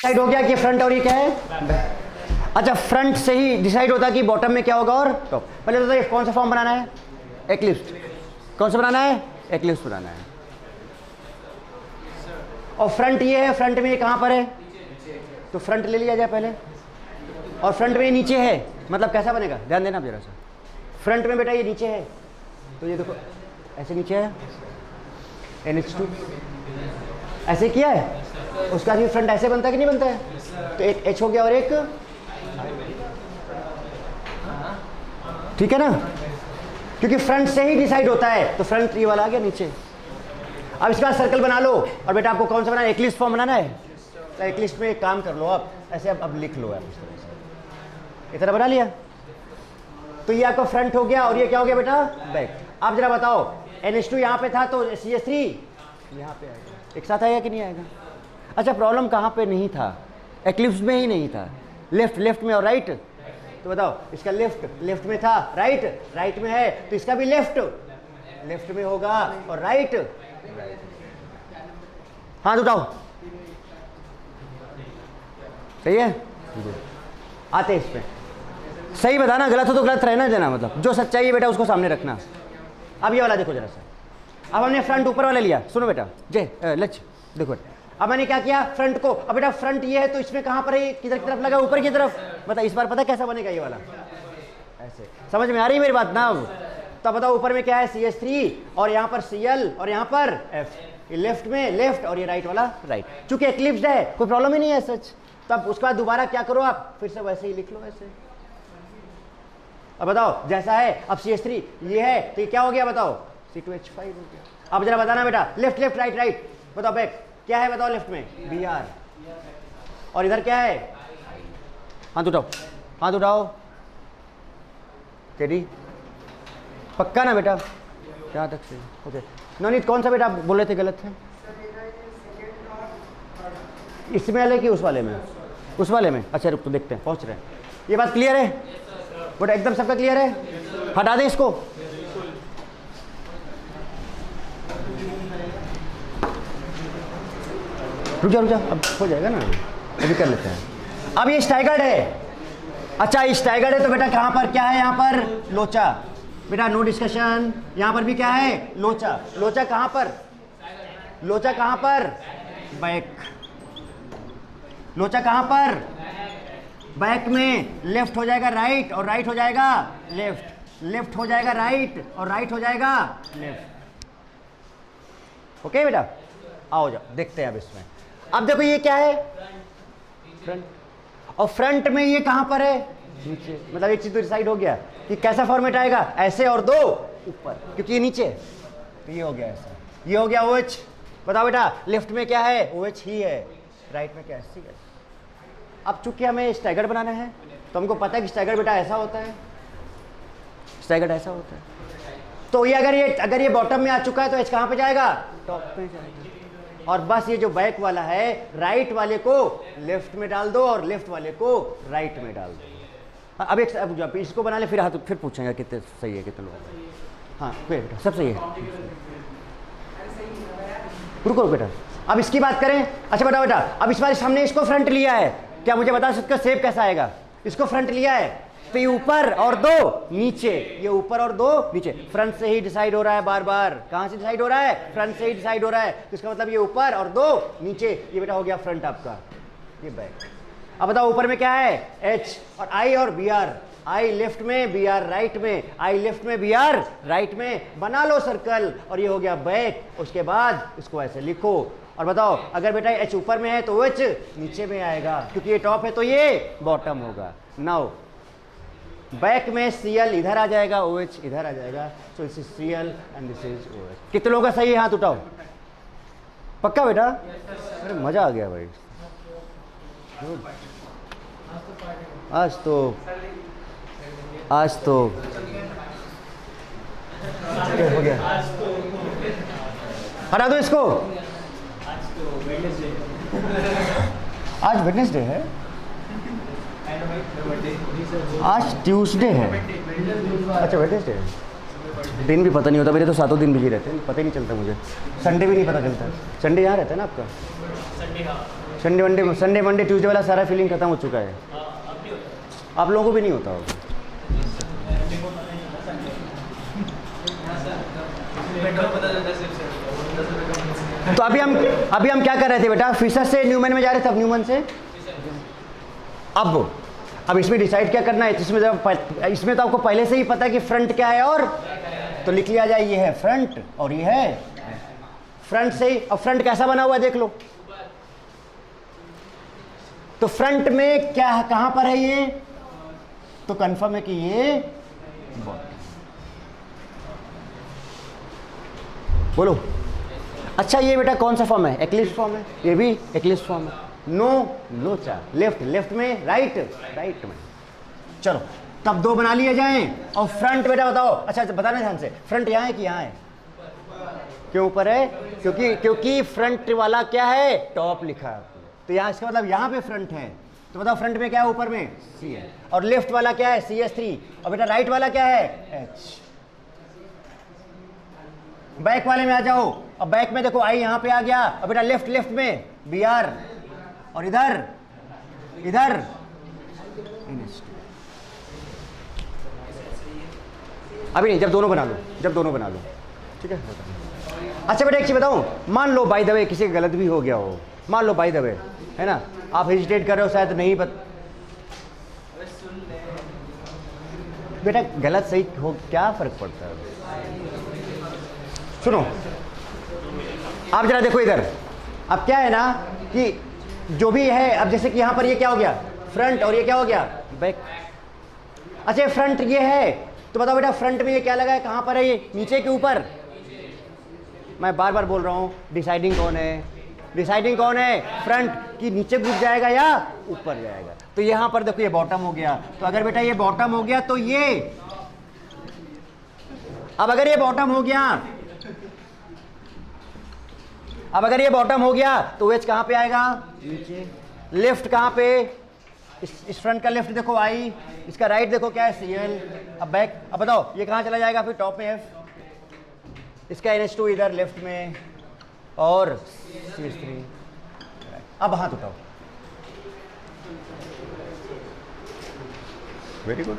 Decide हो गया कि फ्रंट और ये क्या है। अच्छा, फ्रंट से ही डिसाइड होता है कि बॉटम में क्या होगा और टॉप। पहले तो ये कौन सा फॉर्म बनाना है, एक्लिप्स। कौन सा बनाना है, एक्लिप्स बनाना है। और फ्रंट ये है, फ्रंट में ये कहाँ पर है, तो फ्रंट ले लिया जाए पहले। और फ्रंट में ये नीचे है, मतलब कैसा बनेगा, ध्यान देना जरा सा। फ्रंट में बेटा ये नीचे है, तो ये देखो ऐसे नीचे है, NH2 ऐसे किया है, उसका भी फ्रंट ऐसे बनता है कि नहीं बनता है, तो एक H हो गया और एक, ठीक है ना, क्योंकि फ्रंट से ही डिसाइड होता है, तो फ्रंट ये वाला आ गया नीचे। अब इसके बाद सर्कल बना लो, और बेटा आपको कौन सा बनाना है, एक्लिप्स फॉर्म बनाना है, तो एक्लिप्स में एक काम कर लो आप, ऐसे अब लिख लो आप इस तरह से, इतना बना लिया, तो ये आपका फ्रंट हो गया, और ये क्या हो गया बेटा, बैक। आप जरा बताओ, NH2 यहाँ पे था तो CH3 यहाँ पे आएगा, एक साथ आएगा कि नहीं आएगा। अच्छा, प्रॉब्लम कहाँ पे नहीं था, एक्लिप्स में ही नहीं था, लेफ्ट में और राइट, तो बताओ इसका लेफ्ट में था, राइट में है, तो इसका भी लेफ्ट में होगा, और राइट। हाथ उठाओ, सही है, आते इस पे सही बताना, गलत हो तो गलत रहना देना, मतलब जो सच्चाई है बेटा उसको सामने रखना। अब ये वाला देखो जरा सा, अब हमने फ्रंट ऊपर वाला लिया, सुनो बेटा लक्ष्य देखो बेटा, अब मैंने क्या किया, फ्रंट को, अब बेटा फ्रंट ये है तो इसमें कहाँ पर है, किधर की तरफ लगा, ऊपर की तरफ। बता इस बार पता कैसा बनेगा ये वाला, ऐसे समझ में आ रही है मेरी बात ना। अब तो बताओ ऊपर में क्या है, CH3, और यहाँ पर Cl, और यहाँ पर F, ये लेफ्ट में लेफ्ट, और ये राइट वाला राइट। चूंकि एक्लिप्स्ड है कोई प्रॉब्लम ही नहीं है सच, तब उसके बाद दोबारा क्या करो आप, फिर से वैसे ही लिख लो ऐसे। अब बताओ जैसा है, अब CH3 ये है तो ये क्या हो गया बताओ, C2H5 हो गया। अब जरा बताना बेटा, लेफ्ट राइट बताओ, बैक क्या है बताओ, लेफ्ट में Br, और इधर क्या है, हाथ उठाओ केडी, पक्का ना बेटा, क्या तक से ओके। नवनीत कौन सा बेटा आप बोल रहे थे गलत है, इसमें वाले कि उस वाले में, उस वाले में। अच्छा रुक तो देखते हैं, पहुंच रहे हैं। ये बात क्लियर है बेटा, एकदम सबका क्लियर है, हटा दें इसको। रुक जा अब हो जाएगा ना, अभी कर लेते हैं। अब ये स्टैगर्ड है, अच्छा ये स्टैगर्ड है तो बेटा कहाँ पर क्या है, यहाँ पर लोचा, बेटा नो डिस्कशन। यहाँ पर भी क्या है, लोचा कहाँ पर, लोचा कहाँ पर, बैक, लोचा कहाँ पर, बैक में लेफ्ट हो जाएगा राइट, और राइट हो जाएगा लेफ्ट हो जाएगा राइट, और राइट हो जाएगा लेफ्ट। ओके बेटा, आओ जाओ देखते हैं अब इसमें। अब देखो ये क्या है, फ्रंट, और फ्रंट में ये कहां पर है, नीचे, मतलब एक चीज तो डिसाइड हो गया कि कैसा फॉर्मेट आएगा, ऐसे और दो ऊपर, क्योंकि ये नीचे, तो ये हो गया ऐसा, ये हो गया OH। बताओ बेटा लेफ्ट में क्या है, OH ही है, राइट में क्या है, CH। अब चूंकि हमें स्टैगर्ड बनाना है तो हमको पता है कि स्टैगर्ड बेटा ऐसा होता है, स्टैगर्ड ऐसा होता है, तो ये अगर ये बॉटम में आ चुका है तो H कहाँ पे जाएगा, टॉप पे जाएगा। और बस ये जो बैक वाला है, राइट वाले को लेफ्ट में डाल दो और लेफ्ट वाले को राइट में डाल दो। अब एक इसको बना ले, फिर पूछेंगे कितने सही है कितने लोग। हाँ बेटा सब सही है, रुको बेटा अब इसकी बात करें। अच्छा बताओ बेटा, अब इस बार हमने इसको फ्रंट लिया है, क्या मुझे बता सकते हो शेप कैसा आएगा, इसको फ्रंट लिया है तो ये ऊपर और दो नीचे, ये ऊपर और दो नीचे, फ्रंट से ही डिसाइड हो रहा है, बार बार कहां से डिसाइड हो रहा है, फ्रंट से ही डिसाइड हो रहा है, तो इसका मतलब ये ऊपर और दो नीचे, ये बेटा हो गया फ्रंट आपका, ये बैक। अब बताओ ऊपर में क्या है, H, और I और Br, I लेफ्ट में, Br राइट में, I लेफ्ट में, Br राइट में, बना लो सर्कल, और ये हो गया बैक। उसके बाद इसको ऐसे लिखो, और बताओ अगर बेटा H ऊपर में है तो OH नीचे में आएगा, क्योंकि ये टॉप है तो ये बॉटम होगा। नाउ बैक में Cl इधर आ जाएगा, OH इधर आ जाएगा, so this is Cl and this is OH। कितने लोगों का सही है, हाथ उठाओ, पक्का बेटा, अरे मजा आ गया भाई, आज तो हो गया, हटा दो इसको। आज वेडनेसडे है, आज ट्यूसडे है, अच्छा वेडनेसडे है, दिन भी पता नहीं होता, मेरे तो 7 दिन बिजी रहते हैं, पता ही नहीं चलता मुझे, संडे भी नहीं पता चलता। संडे यहाँ रहता है ना आपका, संडे मंडे ट्यूसडे वाला सारा फीलिंग खत्म हो चुका है। आप लोगों को भी नहीं होता होगा। तो अभी हम क्या कर रहे थे बेटा? फिशर से न्यूमैन में जा रहे थे, अब न्यूमैन से अब इसमें डिसाइड क्या करना है? इसमें तो आपको पहले से ही पता है कि फ्रंट क्या है, और तो लिख लिया जाए ये है फ्रंट और ये है फ्रंट से ही। अब फ्रंट कैसा बना हुआ है देख लो। तो फ्रंट में क्या कहां पर है ये? तो कंफर्म है कि ये बॉटम। बोलो। अच्छा ये बेटा कौन सा फॉर्म है? एक्लिप्स फॉर्म है। ये भी एक्लिप्स फॉर्म है। नो लोचा, लेफ्ट में राइट में। चलो तब दो बना लिए जाएं। और फ्रंट बेटा बताओ। अच्छा बताना ध्यान से, फ्रंट यहाँ है कि यहाँ है? क्यों ऊपर है? क्योंकि फ्रंट वाला क्या है? टॉप लिखा है। तो यहाँ इसका मतलब यहाँ पे फ्रंट है। तो बताओ फ्रंट में क्या है? ऊपर में सी है। और लेफ्ट वाला क्या है? CS3। और बेटा राइट वाला क्या है? H। बैक वाले में आ जाओ। अब बैक में देखो आई यहाँ पे आ गया। अब बेटा लेफ्ट में BR और इधर अभी नहीं, जब दोनों बना लो ठीक है। अच्छा बेटा एक चीज बताऊं, मान लो बाय द वे किसी का गलत भी हो गया हो, मान लो बाय द वे है ना, आप हेजिटेट कर रहे हो शायद नहीं बेटा गलत सही हो क्या फर्क पड़ता है? सुनो आप जरा देखो इधर। अब क्या है ना कि जो भी है, अब जैसे कि यहां पर ये क्या हो गया? फ्रंट, और ये क्या हो गया? बैक। अच्छा फ्रंट ये है, तो बताओ बेटा फ्रंट में ये क्या लगा है? कहां पर है ये? नीचे के ऊपर? मैं बार बार बोल रहा हूं, डिसाइडिंग कौन है? फ्रंट की नीचे घुस जाएगा या ऊपर जाएगा? तो यहां पर देखो ये बॉटम हो गया। तो अगर बेटा ये बॉटम हो गया तो ये, अब अगर ये बॉटम हो गया तो वेज कहां पे आएगा? नीचे। लेफ्ट कहां पे? इस फ्रंट का लेफ्ट देखो I, इसका राइट देखो क्या है? CL। अब बैक, अब बताओ ये कहां चला जाएगा फिर? टॉप में F। इसका NH2 इधर लेफ्ट में और CS3। अब हाथ उठाओ। वेरी गुड,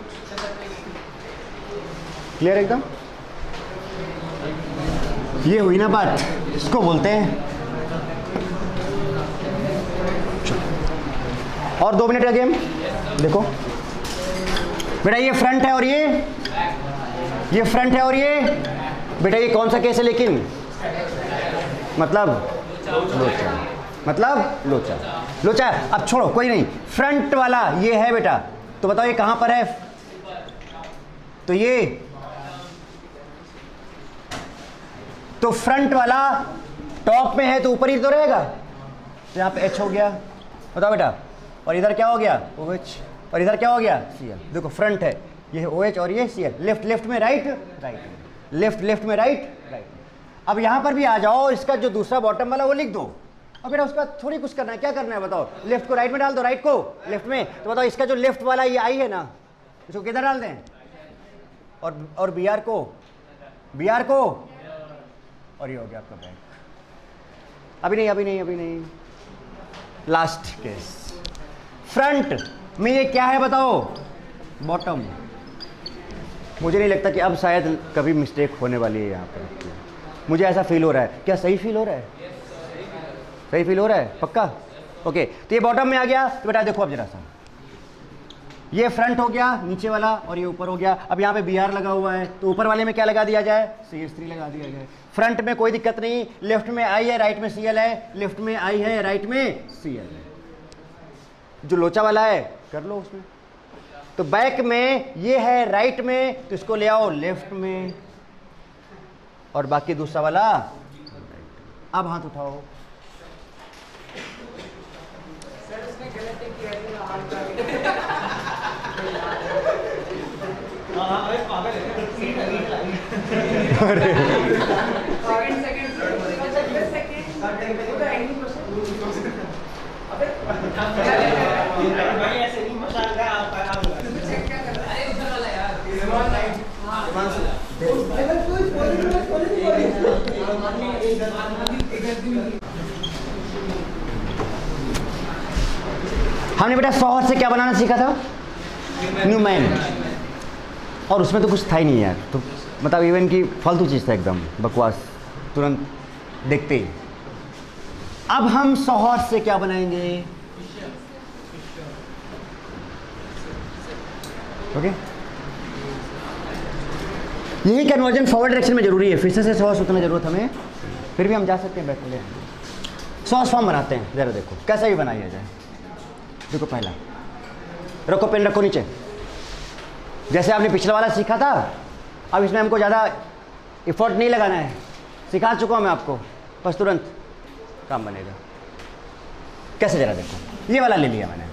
क्लियर एकदम। ये हुई ना बात, इसको बोलते हैं। और 2 मिनट का गेम। देखो बेटा ये फ्रंट है और ये फ्रंट है और ये बेटा ये कौन सा केस है? लेकिन मतलब लोचा। अब छोड़ो कोई नहीं, फ्रंट वाला ये है बेटा। तो बताओ ये कहां पर है? तो ये तो फ्रंट वाला टॉप में है तो ऊपर ही तो रहेगा। तो यहाँ पे H हो गया, बताओ बेटा। और इधर क्या हो गया? OH। और इधर क्या हो गया? CL। देखो फ्रंट है, ये OH और ये CL। लेफ्ट में राइट लेफ्ट में राइट। अब यहाँ पर भी आ जाओ, इसका जो दूसरा बॉटम वाला वो लिख दो। अब बेटा उसका थोड़ी कुछ करना है, क्या करना है बताओ? लेफ्ट को राइट में डाल दो, राइट को लेफ्ट में। तो बताओ इसका जो लेफ्ट वाला ये I है ना, इसको किधर डाल दें? और BR को और ये हो गया आपका बैक। अभी नहीं। लास्ट केस, फ्रंट में ये क्या है बताओ? बॉटम। मुझे नहीं लगता कि अब शायद कभी मिस्टेक होने वाली है यहाँ पर। मुझे ऐसा फील हो रहा है। क्या सही फील हो रहा है? सही फील हो रहा है पक्का? ओके। तो ये बॉटम में आ गया। तो बेटा देखो अब जरा सा, ये फ्रंट हो गया नीचे वाला और ये ऊपर हो गया। अब यहाँ पे BR लगा हुआ है, तो ऊपर वाले में क्या लगा दिया जाए? CS3 लगा दिया जाए। फ्रंट में कोई दिक्कत नहीं, लेफ्ट में I है, राइट में CL है। लेफ्ट में I है, राइट में CL है। जो लोचा वाला है कर लो उसमें। तो बैक में ये है राइट में, तो इसको ले आओ लेफ्ट में, और बाकी दूसरा वाला। अब हाथ उठाओ। हमने बेटा शौहर से क्या बनाना सीखा था? न्यूमैन। और उसमें तो कुछ था ही नहीं यार, तो मतलब इवन की फालतू चीज़ था, एकदम बकवास, तुरंत देखते ही। अब हम शौहर से क्या बनाएंगे? ओके, यही कन्वर्जन फॉरवर्ड डायरेक्शन में जरूरी है, फिर से सॉस उतना जरूरत हमें, फिर भी हम जा सकते हैं बैक ले। सॉस फॉर्म बनाते हैं, जरा देखो कैसा भी बनाया जाए। देखो पहला, रखो पेन, रखो नीचे, जैसे आपने पिछला वाला सीखा था। अब इसमें हमको ज़्यादा एफर्ट नहीं लगाना है, सिखा चुका हूँ मैं आपको, बस तुरंत काम बनेगा। कैसे, जरा देखो, ये वाला ले लिया मैंने।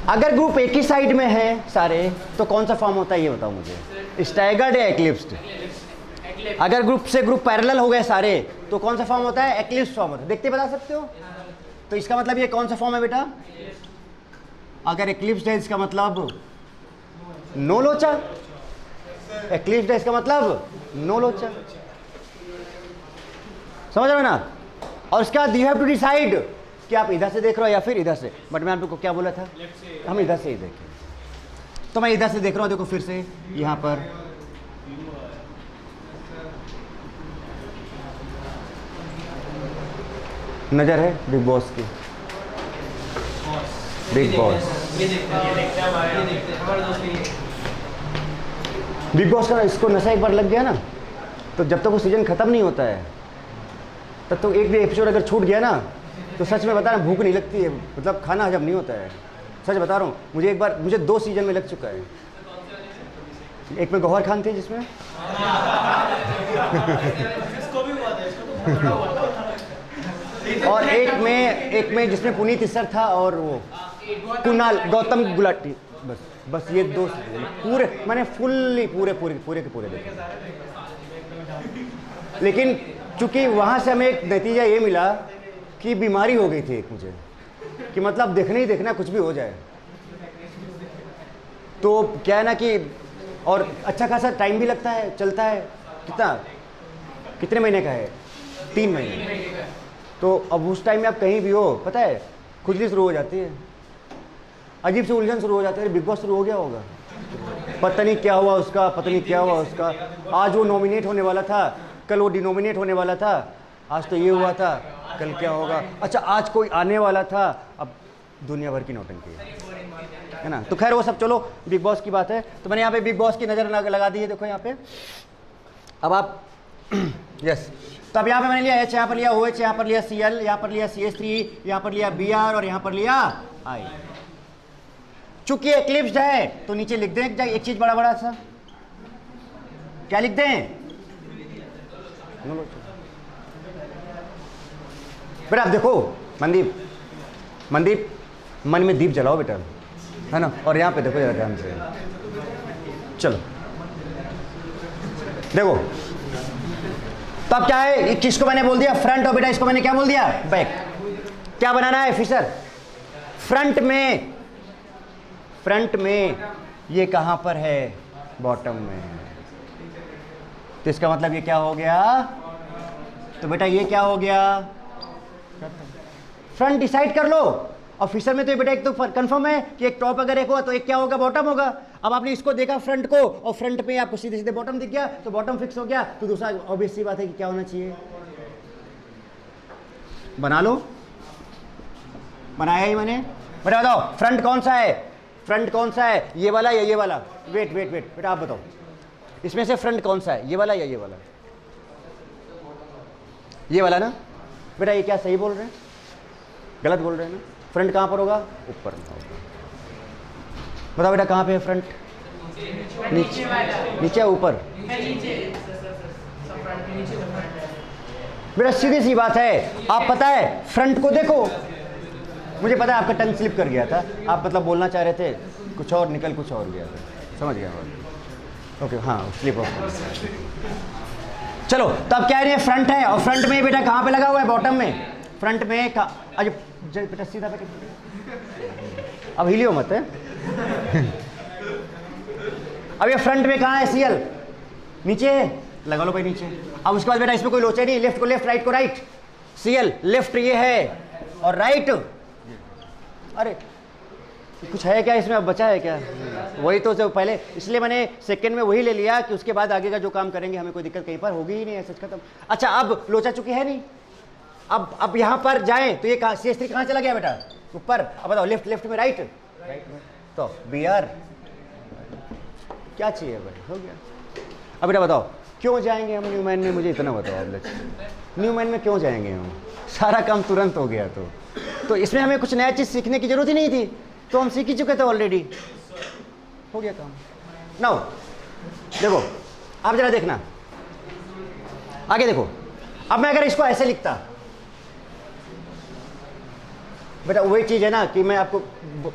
अगर ग्रुप एक ही साइड में है सारे, तो कौन सा फॉर्म होता है ये बताओ मुझे, स्टैगर्ड या एक्लिप्स्ड? अगर ग्रुप से ग्रुप पैरेलल हो गए सारे, तो कौन सा फॉर्म होता है? एक्लिप्स्ड फॉर्म होता है। देखते बता सकते हो? तो इसका मतलब ये कौन सा फॉर्म है बेटा? अगर एक्लिप्स्ड है इसका मतलब नो लोचा, एक्लिप्स्ड है इसका मतलब नो लोचा, समझ रहे हो ना? और उसके बाद यू हैव टू डिसाइड कि आप इधर से देख रहे हो या फिर इधर से। बट मैं आपको क्या बोला था, हम इधर से ही देखें, तो मैं इधर से देख रहा हूँ। देखो फिर से यहाँ पर नजर है बिग बॉस की, बिग बॉस, बिग बॉस का इसको नशा एक बार लग गया ना, तो जब तक वो सीजन खत्म नहीं होता है तब तो एक भी एपिसोड अगर छूट गया ना, तो सच में बता रहा हूँ भूख नहीं लगती है, मतलब खाना हजम नहीं होता है। सच बता रहा हूँ, मुझे 2 सीजन में लग चुका है। एक में गौहर खान थे जिसमें और एक में जिसमें पुनीत इस्सर था और वो कुणाल गौतम गुलाटी। बस ये 2 पूरे मैंने फुल्ली पूरे के पूरे देखे। लेकिन चूंकि वहाँ से हमें एक नतीजा ये मिला कि बीमारी हो गई थी एक मुझे, कि मतलब देखना ही देखना, कुछ भी हो जाए। तो क्या है ना कि, और अच्छा खासा टाइम भी लगता है, चलता है। कितने महीने का है? 3 महीने। तो अब उस टाइम में आप कहीं भी हो, पता है खुजली शुरू हो जाती है, अजीब से उलझन शुरू हो जाती है। बिग बॉस शुरू हो गया होगा, पता नहीं क्या हुआ उसका, पता नहीं क्या हुआ उसका। आज वो नॉमिनेट होने वाला था, कल वो डिनोमिनेट होने वाला था, आज तो ये हुआ था, कल क्या होगा। अच्छा आज कोई आने वाला था, अब दुनिया भर की नौटंकी है ना। तो खैर वो सब चलो, बिग बॉस की बात है। तो मैंने यहाँ पे बिग बॉस की नज़र लगा दी है, देखो यहाँ पे। अब आप यस, तो अब यहाँ पे मैंने लिया एच, यहाँ पर लिया OH, यहाँ पर लिया Cl, यहाँ पर लिया CH3, यहाँ पर लिया Br और यहाँ पर लिया I। चूंकि एक्लिप्स्ड है तो नीचे लिख दें एक चीज बड़ा सा, क्या लिख दें? फिर आप देखो मनदीप मन में दीप जलाओ बेटा, है ना। और यहाँ पे देखो जरा ध्यान से, चलो देखो। तो अब क्या है, किसको मैंने बोल दिया फ्रंट, और बेटा इसको मैंने क्या बोल दिया बैक। क्या बनाना है फिशर? फ्रंट में ये कहां पर है? बॉटम में। तो इसका मतलब ये क्या हो गया? तो बेटा ये क्या हो गया? फ्रंट डिसाइड कर लो। और फिशर में तो ये बेटा एक तो कंफर्म है कि एक टॉप अगर एक हुआ तो एक क्या होगा? बॉटम होगा। अब आपने इसको देखा फ्रंट को, और फ्रंट पे आपको सीधे सीधे बॉटम दिख गया, तो बॉटम फिक्स हो गया। तो दूसरा ऑब्वियस सी बात है कि क्या होना चाहिए? बना लो। बनाया ही मैंने। बेटा बताओ फ्रंट कौन सा है? फ्रंट कौन सा है, ये वाला या ये वाला? वेट बेटा आप बताओ, इसमें से फ्रंट कौन सा है, ये वाला या ये वाला? ये वाला ना बेटा। ये क्या सही बोल रहे हैं, गलत बोल रहे हैं ना? फ्रंट कहां पर होगा? ऊपर में होगा। बताओ बेटा कहां पे है फ्रंट? नीचे या ऊपर? बेटा सीधी सी बात है। आप पता है फ्रंट को देखो, मुझे पता है आपका टंग स्लिप कर गया था, आप मतलब बोलना चाह रहे थे कुछ और, निकल कुछ और गया था, समझ गया। ओके हाँ, स्लिप ऑफ। चलो तो अब क्या है, फ्रंट है, और फ्रंट में बेटा कहाँ पे लगा हुआ है? बॉटम में। फ्रंट में बेटा सीधा बेटा, अब हिलियो मत है। अब ये फ्रंट में कहाँ है? Cl नीचे है, लगा लो भाई नीचे। अब उसके बाद बेटा इसमें कोई लोचा नहीं, लेफ्ट को लेफ्ट, राइट को राइट। Cl लेफ्ट ये है और राइट। अरे कुछ है क्या इसमें, अब बचा है क्या? वही तो जो पहले, इसलिए मैंने सेकंड में वही ले लिया कि उसके बाद आगे का जो काम करेंगे हमें कोई दिक्कत कहीं पर होगी ही नहीं, ऐसा खत्म। अच्छा अब लोचा चुकी है नहीं, अब यहाँ पर जाएं तो ये CH3 कहाँ चला गया बेटा? ऊपर। अब बताओ लेफ्ट, लेफ्ट में राइट, राइट में तो Br क्या चाहिए भाई, हो गया। अब बेटा बताओ क्यों जाएंगे हम न्यूमैन में, मुझे इतना बताओ आप लोग, न्यूमैन में क्यों जाएंगे हम? सारा काम तुरंत हो गया तो इसमें हमें कुछ नया चीज़ सीखने की जरूरत ही नहीं थी, तो हम सीख ही चुके थे ऑलरेडी, हो गया काम। नाउ देखो, आप जरा देखना आगे देखो। अब मैं अगर इसको ऐसे लिखता बेटा, वही चीज़ है ना कि मैं आपको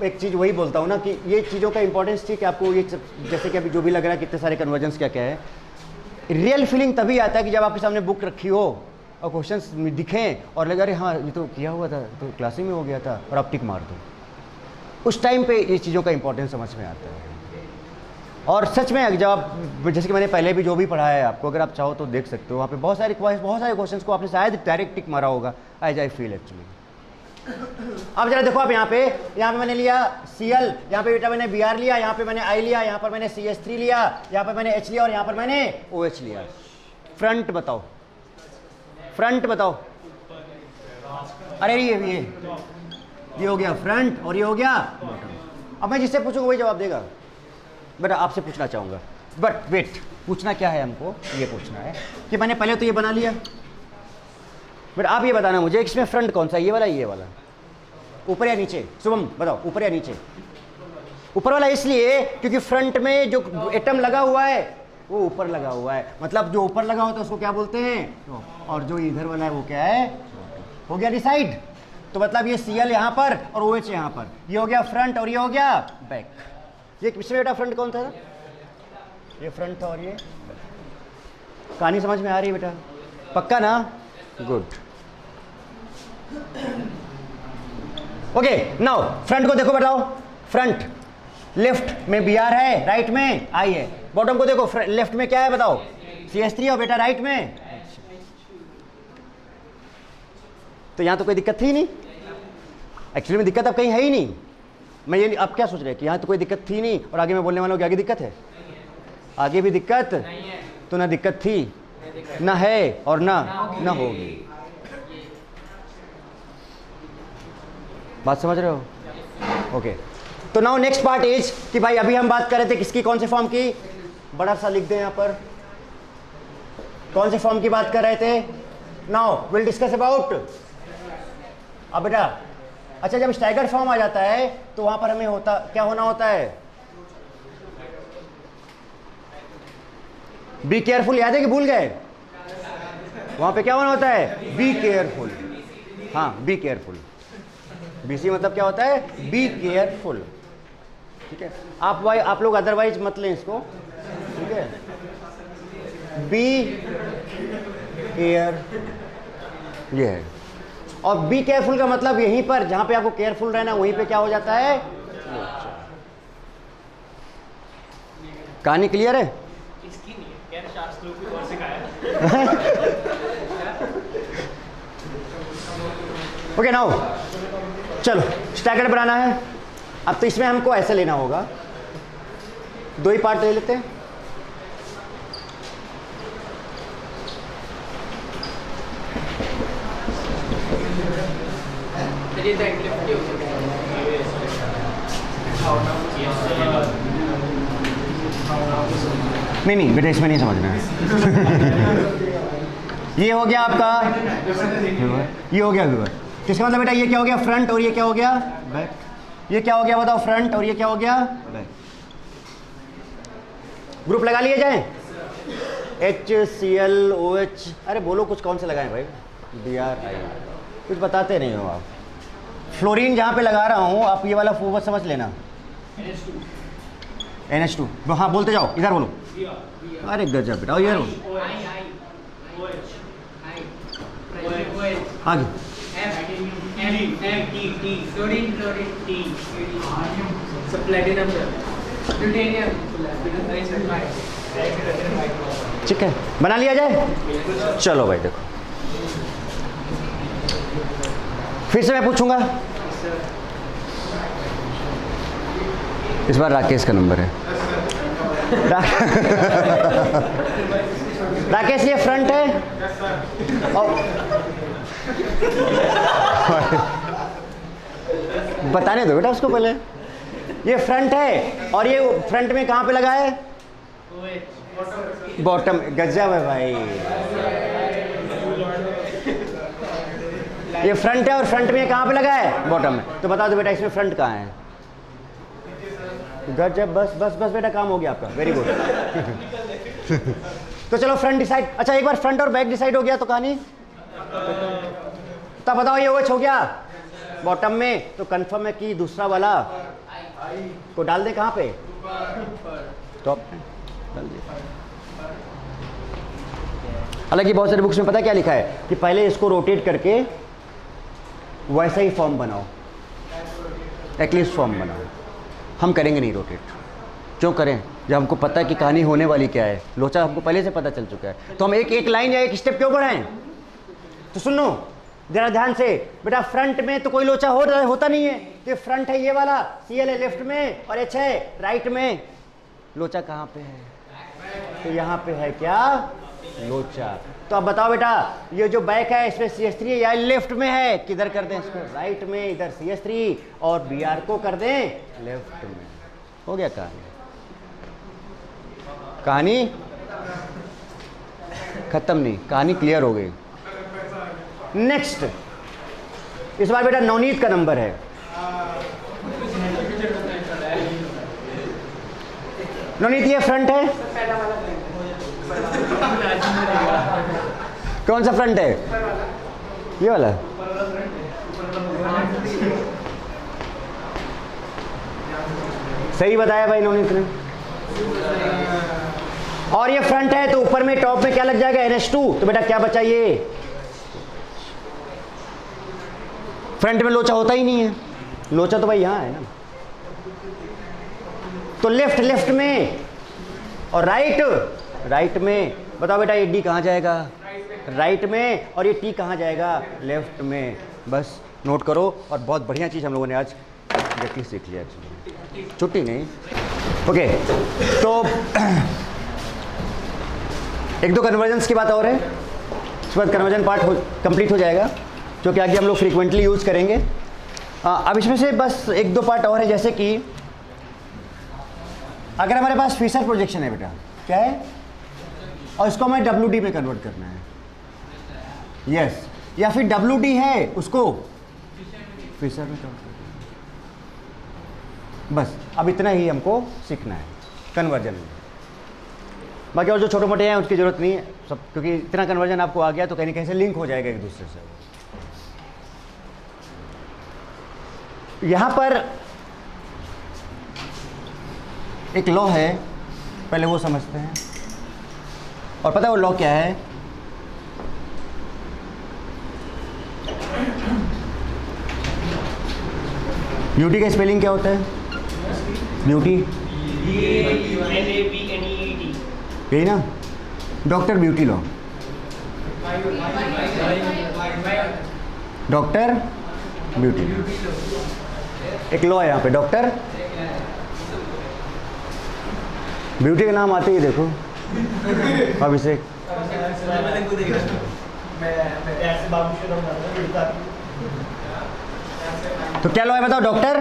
एक चीज़ वही बोलता हूँ ना कि ये चीज़ों का इंपॉर्टेंस थी कि आपको ये जैसे कि अभी जो भी लग रहा है कितने सारे कन्वर्जन्स क्या क्या है, रियल फीलिंग तभी आता है कि जब आपके सामने बुक रखी हो और क्वेश्चंस दिखें और लगा अरे हाँ ये तो किया हुआ था, तो क्लास ही में हो गया था, और आप टिक मार दो। उस टाइम पे ये चीज़ों का इंपॉर्टेंस समझ में आता है। और सच में जब आप, जैसे कि मैंने पहले भी जो भी पढ़ाया है आपको, अगर आप चाहो तो देख सकते हो, वहाँ पे बहुत सारे क्वेश्चंस को आपने शायद डायरेक्ट टिक मारा होगा, एज आई फील एक्चुअली। अब जरा देखो, आप यहाँ पे मैंने लिया Cl, यहाँ पे बेटा मैंने Br लिया, यहाँ पे मैंने I लिया, यहाँ पर मैंने CH3 लिया, यहाँ पर मैंने H लिया और यहाँ पर मैंने OH लिया। फ्रंट बताओ, फ्रंट बताओ। अरे ये हो गया फ्रंट और ये हो गया बॉटम। अब मैं जिससे पूछूंगा वही जवाब देगा। बेटा आपसे पूछना चाहूँगा, बट वेट, पूछना क्या है हमको, ये पूछना है कि मैंने पहले तो ये बना लिया, बट आप ये बताना मुझे इसमें फ्रंट कौन सा, ये वाला ये वाला, ऊपर या नीचे? शुभम बताओ, ऊपर या नीचे? ऊपर वाला इसलिए क्योंकि फ्रंट में जो एटम लगा हुआ है वो ऊपर लगा हुआ है, मतलब जो ऊपर लगा होता है उसको क्या बोलते हैं, और जो इधर वाला है वो क्या है, हो गया डिसाइड। तो मतलब ये Cl यहाँ पर और OH यहाँ पर, ये हो गया फ्रंट और ये हो गया बैक। ये इसमें बेटा फ्रंट कौन था? ये फ्रंट था और ये, कहानी समझ में आ रही है बेटा? पक्का ना? गुड। ओके नाउ फ्रंट को देखो, बताओ फ्रंट लेफ्ट में Br है, राइट में I है। बॉटम को देखो, लेफ्ट में क्या है बताओ, CH3 और बेटा राइट में, तो यहां तो कोई दिक्कत थी नहीं। एक्चुअली में दिक्कत अब कहीं है ही नहीं। मैं ये, आप क्या सोच रहे हैं कि यहां तो कोई दिक्कत थी नहीं और आगे मैं बोलने वाला हूं कि आगे दिक्कत है? आगे भी दिक्कत तो ना दिक्कत थी, ना है और ना होगी। बात समझ रहे हो? ओके, तो नाउ नेक्स्ट पार्ट इज कि भाई अभी हम बात कर रहे थे किसकी, कौन से फॉर्म की, बड़ा सा लिख दें यहाँ पर, कौन से फॉर्म की बात कर रहे थे? Now will discuss about. अब बेटा अच्छा, जब स्टैगर्ड फॉर्म आ जाता है तो वहां पर हमें क्या होना होता है? बी केयरफुल, याद है कि भूल गए? वहां पे क्या होना होता है? Be careful. हाँ, बी केयरफुल। BC मतलब क्या होता है? Be careful. ठीक है, आप लोग अदरवाइज मत लें इसको, ठीक है? बी केयर ये है, और बी केयरफुल का मतलब यहीं पर जहां पे आपको केयरफुल रहना वहीं पे क्या हो जाता है? कहानी क्लियर है? इसकी नहीं है, शास्त्रों की ओर से कहा ओके नाउ चलो स्टैगर्ड बनाना है। अब तो इसमें हमको ऐसे लेना होगा, दो ही पार्ट ले लेते हैं। नहीं बेटा, इसमें नहीं समझना है। ये हो गया आपका ये हो गया व्यूअर। इसका मतलब बेटा ये क्या हो गया? फ्रंट, और ये क्या हो गया? बैक। ये क्या हो गया बताओ? फ्रंट, और ये क्या हो गया? बैक। ग्रुप लगा लिए जाए, HCl OH, अरे बोलो कुछ, कौन से लगाएं भाई? BRI, कुछ बताते नहीं हो आप। फ्लोरीन जहाँ पे लगा रहा हूँ आप ये वाला फोकस समझ लेना, NH2। हाँ बोलते जाओ, इधर बोलो। अरे गजब बेटा, ये आगे ठीक है, बना लिया जाए। चलो भाई देखो, फिर से मैं पूछूंगा, इस बार राकेश का नंबर है। राकेश ये फ्रंट है और बताने दो बेटा उसको पहले। ये फ्रंट है और ये फ्रंट में कहाँ पे लगा है? बॉटम। गजब है भाई। ये फ्रंट है और फ्रंट में कहाँ पे लगा है? बॉटम में। तो बता दो बेटा इसमें फ्रंट कहाँ है? गजब, बस बस बस बेटा काम हो गया आपका, वेरी गुड। तो चलो फ्रंट डिसाइड। अच्छा एक बार फ्रंट और बैक डिसाइड हो गया तो कहानी तब बताओ ये OH हो गया बॉटम में, तो कंफर्म है कि दूसरा वाला को डाल दे कहाँ पे? टॉप पे डाल दे। हालांकि बहुत सारे बुक्स में पता क्या लिखा है कि पहले इसको रोटेट करके वैसा ही फॉर्म बनाओ, एक्लिप्स फॉर्म बनाओ। हम करेंगे नहीं रोटेट। क्यों करें जब हमको पता है कि कहानी होने वाली क्या है, लोचा हमको पहले से पता चल चुका है, तो हम एक लाइन या एक स्टेप क्यों बढ़ाएं? तो सुन लो जरा ध्यान से बेटा, फ्रंट में तो कोई लोचा होता नहीं है, तो फ्रंट है ये वाला, CL है लेफ्ट में और H है राइट में। लोचा कहाँ पे है? तो यहाँ पे है क्या? लोचा। तो अब बताओ बेटा ये जो बैक है इसमें CH3 है या लेफ्ट में है? किधर कर दें इसको? राइट में। इधर CH3 और Br को कर दें लेफ्ट में। हो गया कहानी। कहानी खत्म नहीं, कहानी क्लियर हो गई। नेक्स्ट, इस बार बेटा नवनीत का नंबर है। नवनीत ये फ्रंट है, कौन सा फ्रंट है? ये वाला। सही बताया भाई नवनीत ने। और ये फ्रंट है तो ऊपर में टॉप में क्या लग जाएगा? NH2। तो बेटा क्या बचा? ये फ्रंट में लोचा होता ही नहीं है, लोचा तो भाई यहाँ है ना। तो लेफ्ट में और राइट में। बताओ बेटा ये D कहाँ जाएगा? राइट में। और ये T कहाँ जाएगा? लेफ्ट में। बस नोट करो। और बहुत बढ़िया चीज़ हम लोगों ने आज देखी सीख लिया, छुट्टी नहीं। ओके तो एक दो कन्वर्जन्स की बात और है, उसके बाद कन्वर्जन पार्ट कंप्लीट हो जाएगा, जो कि आगे हम लोग फ्रीक्वेंटली यूज़ करेंगे। अब इसमें से बस एक दो पार्ट और है, जैसे कि अगर हमारे पास फिशर प्रोजेक्शन है बेटा, क्या है, और इसको हमें WD में कन्वर्ट करना है, यस, या फिर WD है उसको फिशर में कन्वर्ट करना है। बस अब इतना ही हमको सीखना है कन्वर्जन में। बाकी और जो छोटे मोटे हैं उसकी ज़रूरत नहीं है सब, क्योंकि इतना कन्वर्जन आपको आ गया तो कहीं ना कहीं से लिंक हो जाएगा एक दूसरे से। यहाँ पर एक लॉ है, पहले वो समझते हैं। और पता है वो लॉ क्या है? ब्यूटी का स्पेलिंग क्या होता है? ब्यूटी यही ना, doctor beauty law, doctor beauty law एक लॉ है यहाँ पे, डॉक्टर ब्यूटी का नाम आते ही देखो अभिषेक। तो क्या लॉ है बताओ? Doctor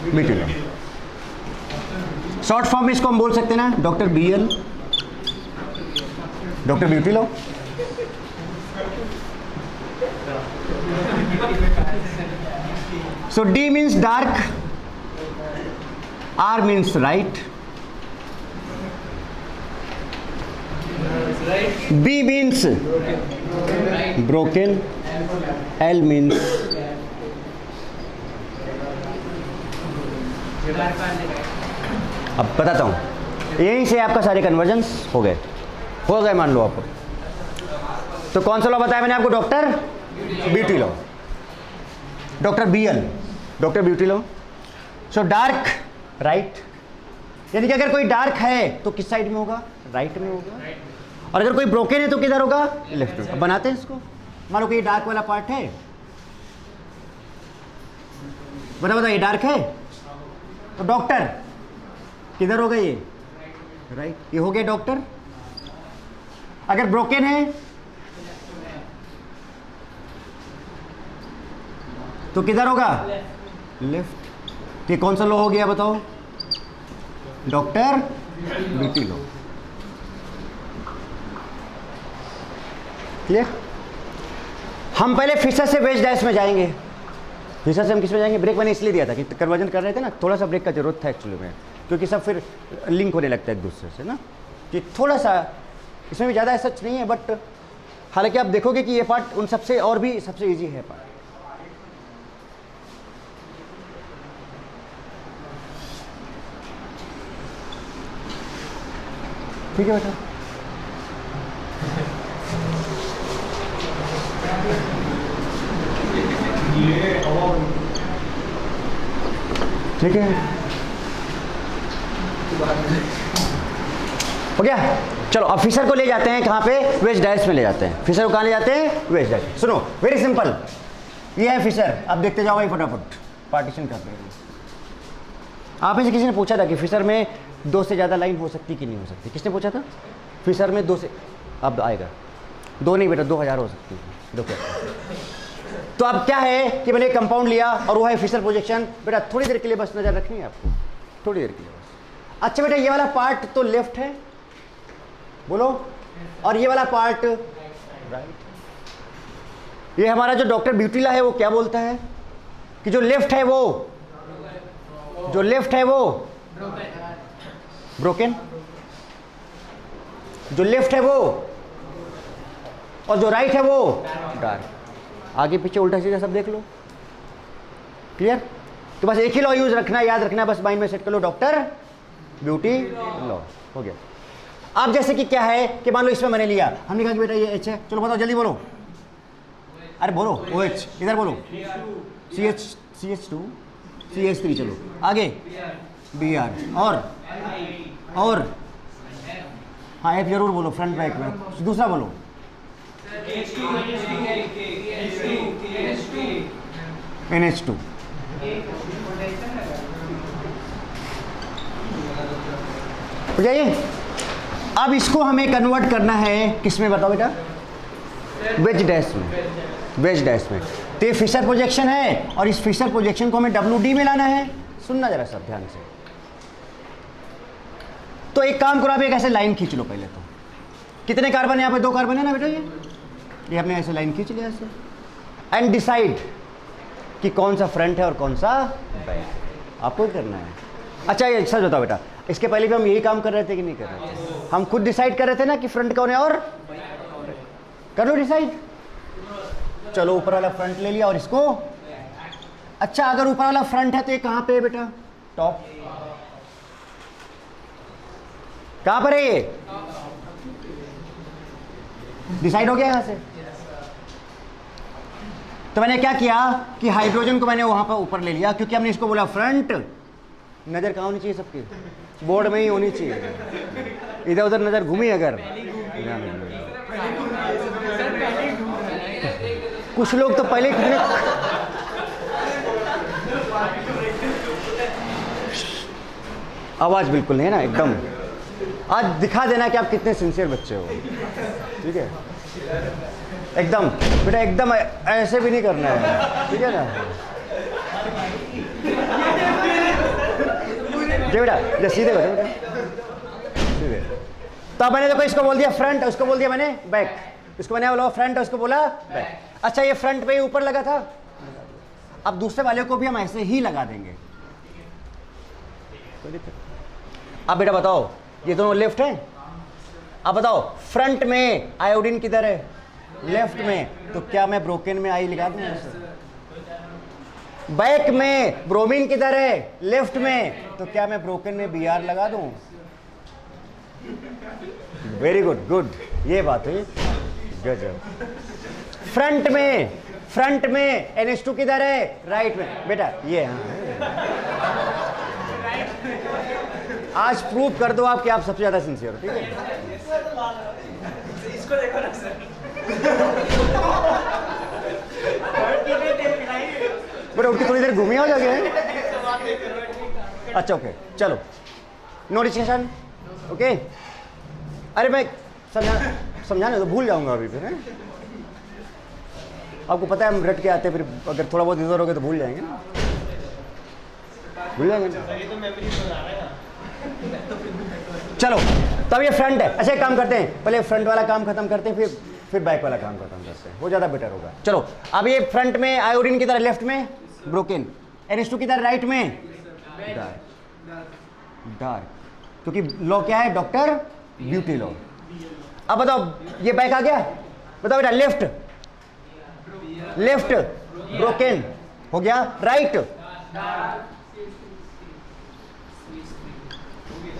beauty law. Short form में इसको हम बोल सकते हैं ना, doctor BL, doctor beauty law. So D means dark, R means right, B means broken, L means अब बताता हूँ, यहीं से आपका सारे कन्वर्जन्स हो गए मान लो आप। तो कौन सा लॉ बताया मैंने आपको? Doctor beauty law, doctor BL, doctor beauty law. So dark right, यानी कि अगर कोई डार्क है तो किस साइड में होगा? राइट में होगा। और अगर कोई ब्रोकन है तो किधर होगा? लेफ्ट में। अब बनाते हैं इसको। मान लो कि ये डार्क वाला पार्ट है बता ये डार्क है तो डॉक्टर किधर होगा ये, राइट, ये हो गया डॉक्टर। अगर ब्रोकन है तो किधर होगा, लेफ्ट। ये कौन सा लो हो गया बताओ, डॉक्टर बीटी लो। क्लियर। हम पहले फिशर से वेज डाइस में जाएंगे। फिशर से हम किस में जाएंगे, ब्रेक मैंने इसलिए दिया था कि कन्वर्जन कर रहे थे ना, थोड़ा सा ब्रेक का जरूरत था एक्चुअली में, क्योंकि सब फिर लिंक होने लगता है एक दूसरे से ना, कि थोड़ा सा इसमें भी ज़्यादा सच नहीं है, बट हालांकि आप देखोगे कि ये पार्ट उन सबसे और भी सबसे ईजी है पार्ट। ठीक है बेटा, ठीक है, हो गया। चलो अब फिशर को ले जाते हैं कहाँ पे, वेज डाइस में ले जाते हैं। फिशर को कहाँ ले जाते हैं, वेज डाइस। सुनो वेरी सिंपल, ये है फिशर। अब देखते जाओ भाई फटाफट, पार्टीशन कर रहे हैं। आप में से किसी ने पूछा था कि फिशर में 2 से ज़्यादा लाइन हो सकती कि नहीं हो सकती, किसने पूछा था। फिशर में 2 से, अब आएगा 2 नहीं बेटा, 2000 हो सकती है। देखो तो अब क्या है कि मैंने कंपाउंड लिया और वो है फिशर प्रोजेक्शन। बेटा थोड़ी देर के लिए बस नज़र रखनी है आपको, थोड़ी देर के लिए बस। अच्छा बेटा ये वाला पार्ट तो लेफ्ट है, बोलो, और ये वाला पार्ट राइट। ये हमारा जो डॉक्टर ब्यूटीला है वो क्या बोलता है कि जो लेफ्ट है वो, जो लेफ्ट है वो ब्रोकन, जो लेफ्ट है वो, और जो राइट है वो डार्क। आगे पीछे उल्टा सीधा सब देख लो। क्लियर। तो बस एक ही लॉ यूज रखना, याद रखना, बस माइंड में सेट कर लो, डॉक्टर ब्यूटी लॉ, हो गया। अब जैसे कि क्या है कि मान लो इसमें मैंने लिया, हमने कहा कि बेटा ये एच है, चलो बताओ जल्दी बोलो, अरे बोलो OH, इधर बोलो CH2 CH3, चलो आगे Br, और हाँ F जरूर बोलो फ्रंट बैक में, दूसरा बोलो NH2। हो जाइए। अब इसको हमें कन्वर्ट करना है किसमें बताओ बेटा, वेज डैश में, वेज डैश में। तो ये फिशर प्रोजेक्शन है और इस फिशर प्रोजेक्शन को हमें WD में लाना है। सुनना जरा सब ध्यान से। तो एक काम करो, आप एक ऐसे लाइन खींच लो पहले। तो कितने कार्बन है यहाँ पे, 2 कार्बन है ना बेटा, ये आपने ऐसे लाइन खींच लिया ऐसे, एंड डिसाइड कि कौन सा फ्रंट है और कौन सा बैक, आपको करना है। अच्छा ये सच बताओ बेटा, इसके पहले भी हम यही काम कर रहे थे कि नहीं कर रहे थे, हम खुद डिसाइड कर रहे थे ना कि फ्रंट कौन है, और कर लो डिसाइड। चलो ऊपर वाला फ्रंट ले लिया और इसको, अच्छा अगर ऊपर वाला फ्रंट है तो ये कहाँ पे है बेटा, टॉप। कहाँ पर है ये, डिसाइड हो गया यहाँ से। तो मैंने क्या किया कि हाइड्रोजन को मैंने वहां पर ऊपर ले लिया, क्योंकि हमने इसको बोला फ्रंट। नजर कहाँ होनी चाहिए सबकी, बोर्ड में ही होनी चाहिए, इधर उधर नजर घूमी अगर। कुछ लोग तो पहले कितने, आवाज बिल्कुल नहीं है ना एकदम। आज दिखा देना कि आप कितने सिंसियर बच्चे हो, ठीक है, एकदम बेटा, एकदम ऐसे भी नहीं करना है, ठीक है ना। जी बेटा, ये सीधे बैठो बेटा, सीधे। तो मैंने देखो इसको बोल दिया फ्रंट, उसको बोल दिया मैंने बैक, इसको मैंने बोला फ्रंट, उसको बोला बैक। अच्छा ये फ्रंट पे ही ऊपर लगा था, अब दूसरे वाले को भी हम ऐसे ही लगा देंगे। अब बेटा बताओ, ये दोनों लेफ्ट है, अब बताओ फ्रंट में आयोडीन किधर है, लेफ्ट में, तो क्या मैं ब्रोकेन में आई लगा दूं? बैक में ब्रोमीन किधर है, लेफ्ट में, तो क्या मैं ब्रोकेन में Br लगा दूं? वेरी गुड, गुड, ये बात है, गजब। फ्रंट में NH2 किधर है, राइट में, बेटा ये आज प्रूव कर दो आप कि आप सबसे ज्यादा सिंसियर हो, ठीक है। इसको देखो ना सर, बट उठ के थोड़ी देर घूमिए हो जाके। अच्छा ओके चलो, नो डिस्कशन। ओके अरे मैं समझाने तो भूल जाऊंगा अभी फिर। आपको पता है हम रट के आते हैं, फिर अगर थोड़ा बहुत इधर हो गए तो भूल जाएंगे ना, भूल जाएंगे। चलो तब ये फ्रंट है। अच्छा एक काम करते हैं, पहले फ्रंट वाला काम खत्म करते हैं, फिर बैक वाला काम खत्म करते हैं, वो ज़्यादा बेटर होगा। चलो अब ये फ्रंट में आयोडीन की तरह लेफ्ट में ब्रोकेन, NH2 की तरह राइट में डार्क, क्योंकि लॉ क्या है डॉक्टर ब्यूटी लॉ। अब बताओ ये बैक आ गया, बताओ बेटा लेफ्ट ब्रोकेन हो गया, राइट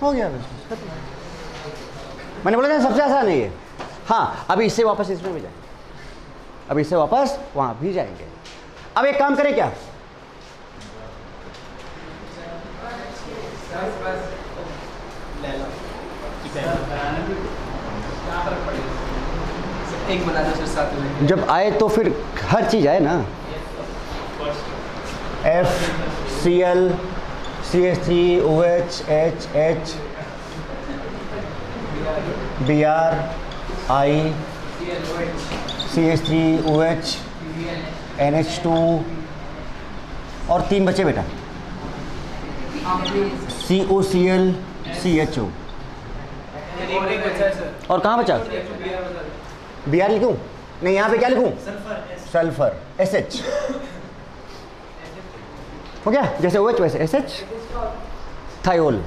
हो गया। मैंने बोला था सबसे आसान है ये। हाँ अभी इससे वापस इसमें भी जाएंगे, अभी इससे वापस वहां भी जाएंगे। अब एक काम करें क्या, एक बना दो साथ में, जब आए तो फिर हर चीज आए ना। FCl CH3 OH H Br I CH3 OH NH2 और 3 बचे बेटा, COCl CHO। और कहाँ बचा, Br लिखूं? नहीं यहाँ पे क्या लिखूं, सल्फर SH हो गया, जैसे OH वैसे SH। थायोल,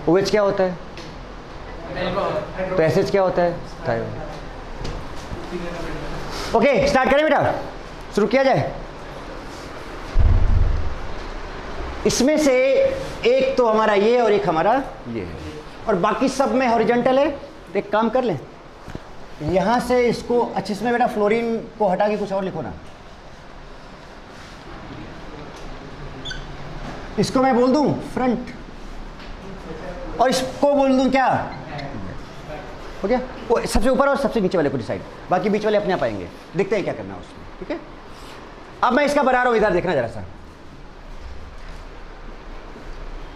OH क्या होता है तो SH क्या होता है, थायोल। ओके स्टार्ट करें बेटा, शुरू किया जाए। इसमें से एक तो हमारा ये और एक हमारा ये है, और बाकी सब में हॉरिजॉन्टल है। तो एक काम कर लें, यहां से इसको अच्छे से बेटा फ्लोरीन को हटा के कुछ और लिखो ना। इसको मैं बोल दूं फ्रंट, और इसको बोल दूं क्या, हो गया। वो सबसे ऊपर और सबसे नीचे वाले को डिसाइड, बाकी बीच वाले अपने आप आएंगे, देखते हैं क्या करना है उसमें। ठीक है अब मैं इसका बना रहा हूं, इधर देखना जरा सा,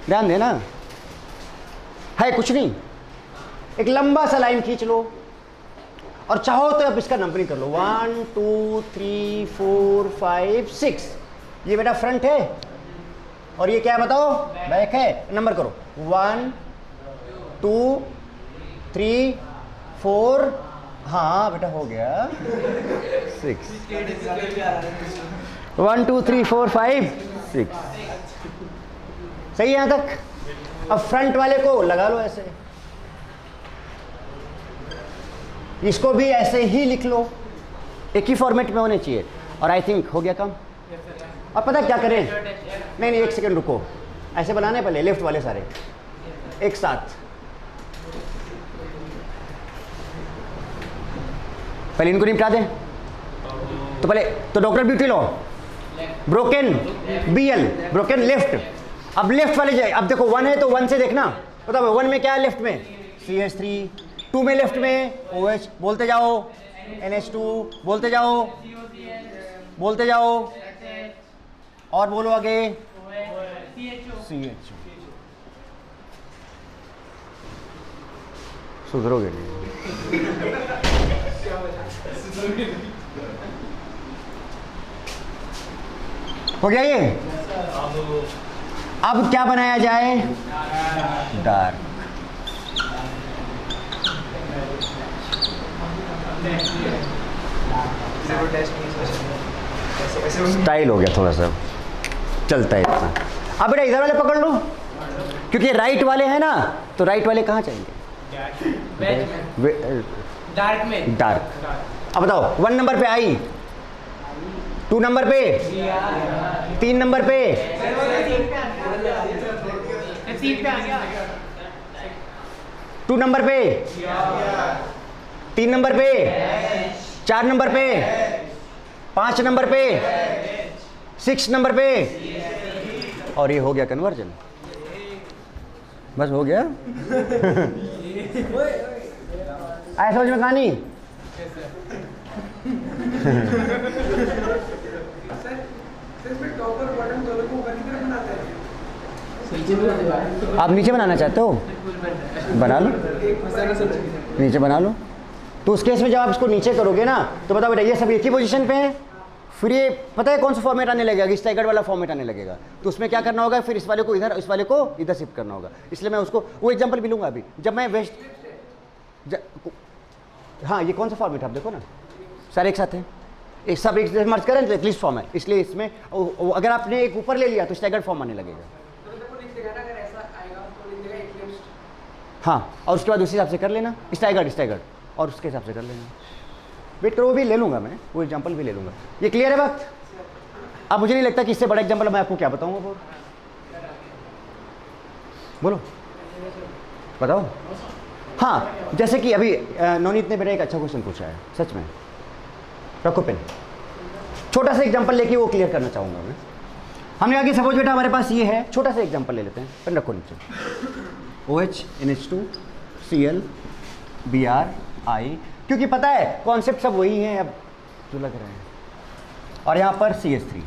ध्यान देना। है कुछ नहीं, एक लंबा सा लाइन खींच लो, और चाहो तो अब इसका नंबरिंग कर लो, 1 2 3 4 5 6। ये बेटा फ्रंट है, और ये क्या है बताओ, बैक है। नंबर करो, 1 2 3 4, हाँ बेटा हो गया 6। 1 2 3 4 5 6, सही है यहां तक। अब फ्रंट वाले को लगा लो ऐसे, इसको भी ऐसे ही लिख लो, एक ही फॉर्मेट में होने चाहिए, और आई थिंक हो गया काम। अब पता क्या करें, नहीं एक सेकंड रुको, ऐसे बनाने पहले लेफ्ट वाले सारे एक साथ, पहले इनको निपटा दें। तो पहले तो doctor beauty law broken BL broken left. अब लेफ्ट वाले जाए, अब देखो 1 है तो 1 से देखना, बताओ 1 में क्या है लेफ्ट में, CH3, 2 में लेफ्ट में OH, बोलते जाओ, NH2 बोलते जाओ, बोलते जाओ, और बोलो आगे, CHO। सुधरोगे नहीं, हो गया ये। अब क्या बनाया जाए, डार्क। स्टाइल हो गया थोड़ा सा, चलता है इतना। अब बेटा इधर वाले पकड़ लो, क्योंकि राइट वाले हैं ना, तो राइट वाले कहाँ चाहिए, डार्क में, डार्क। अब बताओ 1 नंबर पे आई, 2 नंबर पे, 3 नंबर पे, 2 नंबर पे, 3 नंबर पे, 4 नंबर पे, 5 नंबर पे, 6 नंबर पे, और ये हो गया कन्वर्जन, बस हो गया। आया समझ में कहानी। इसमें टॉप और बॉटम दोनों को ऊपर की तरफ बनाते हैं। आप नीचे बनाना चाहते हो, बना लो, नीचे बना लो। तो उस केस में जब आप इसको नीचे करोगे ना, तो बताओ बेटा ये सब एक ही पोजीशन पे है, फिर ये पता है कौन सा फॉर्मेट आने लगेगा, स्टैगर्ड वाला फॉर्मेट आने लगेगा। तो उसमें क्या करना होगा, फिर इस वाले को इधर, इस वाले को इधर शिफ्ट करना होगा। इसलिए मैं उसको वो एग्जांपल भी लूंगा अभी, जब मैं हाँ ये कौन सा फॉर्मेट आप देखो ना, सारे एक साथ हैं, एक सब एक मर्ज करें तो एक्लिप्स फॉर्म है, इसलिए इसमें अगर आपने एक ऊपर ले लिया तो स्टैगर्ड फॉर्म आने लगेगा। हाँ, और उसके बाद उसी हिसाब से कर लेना स्टैगर्ड और उसके हिसाब से कर लेना। वेट करो, वो भी ले लूंगा मैं, वो एग्जांपल भी ले लूंगा। ये क्लियर है बात? अब मुझे नहीं लगता कि इससे बड़ा एग्जांपल मैं आपको क्या बताऊंगा। बोलो बताओ। हाँ, जैसे कि अभी नवनीत ने मेरा एक अच्छा क्वेश्चन पूछा है, सच में। रखो पेन, छोटा सा एग्जांपल लेके वो क्लियर करना चाहूंगा मैं। हमने आगे सपोज बेटा हमारे पास ये है, छोटा सा एग्जांपल ले लेते हैं, पेन रखो नीचे। OH NH2 Cl Br I, क्योंकि पता है कॉन्सेप्ट सब वही हैं अब जो लग रहे हैं। और यहाँ पर CH3।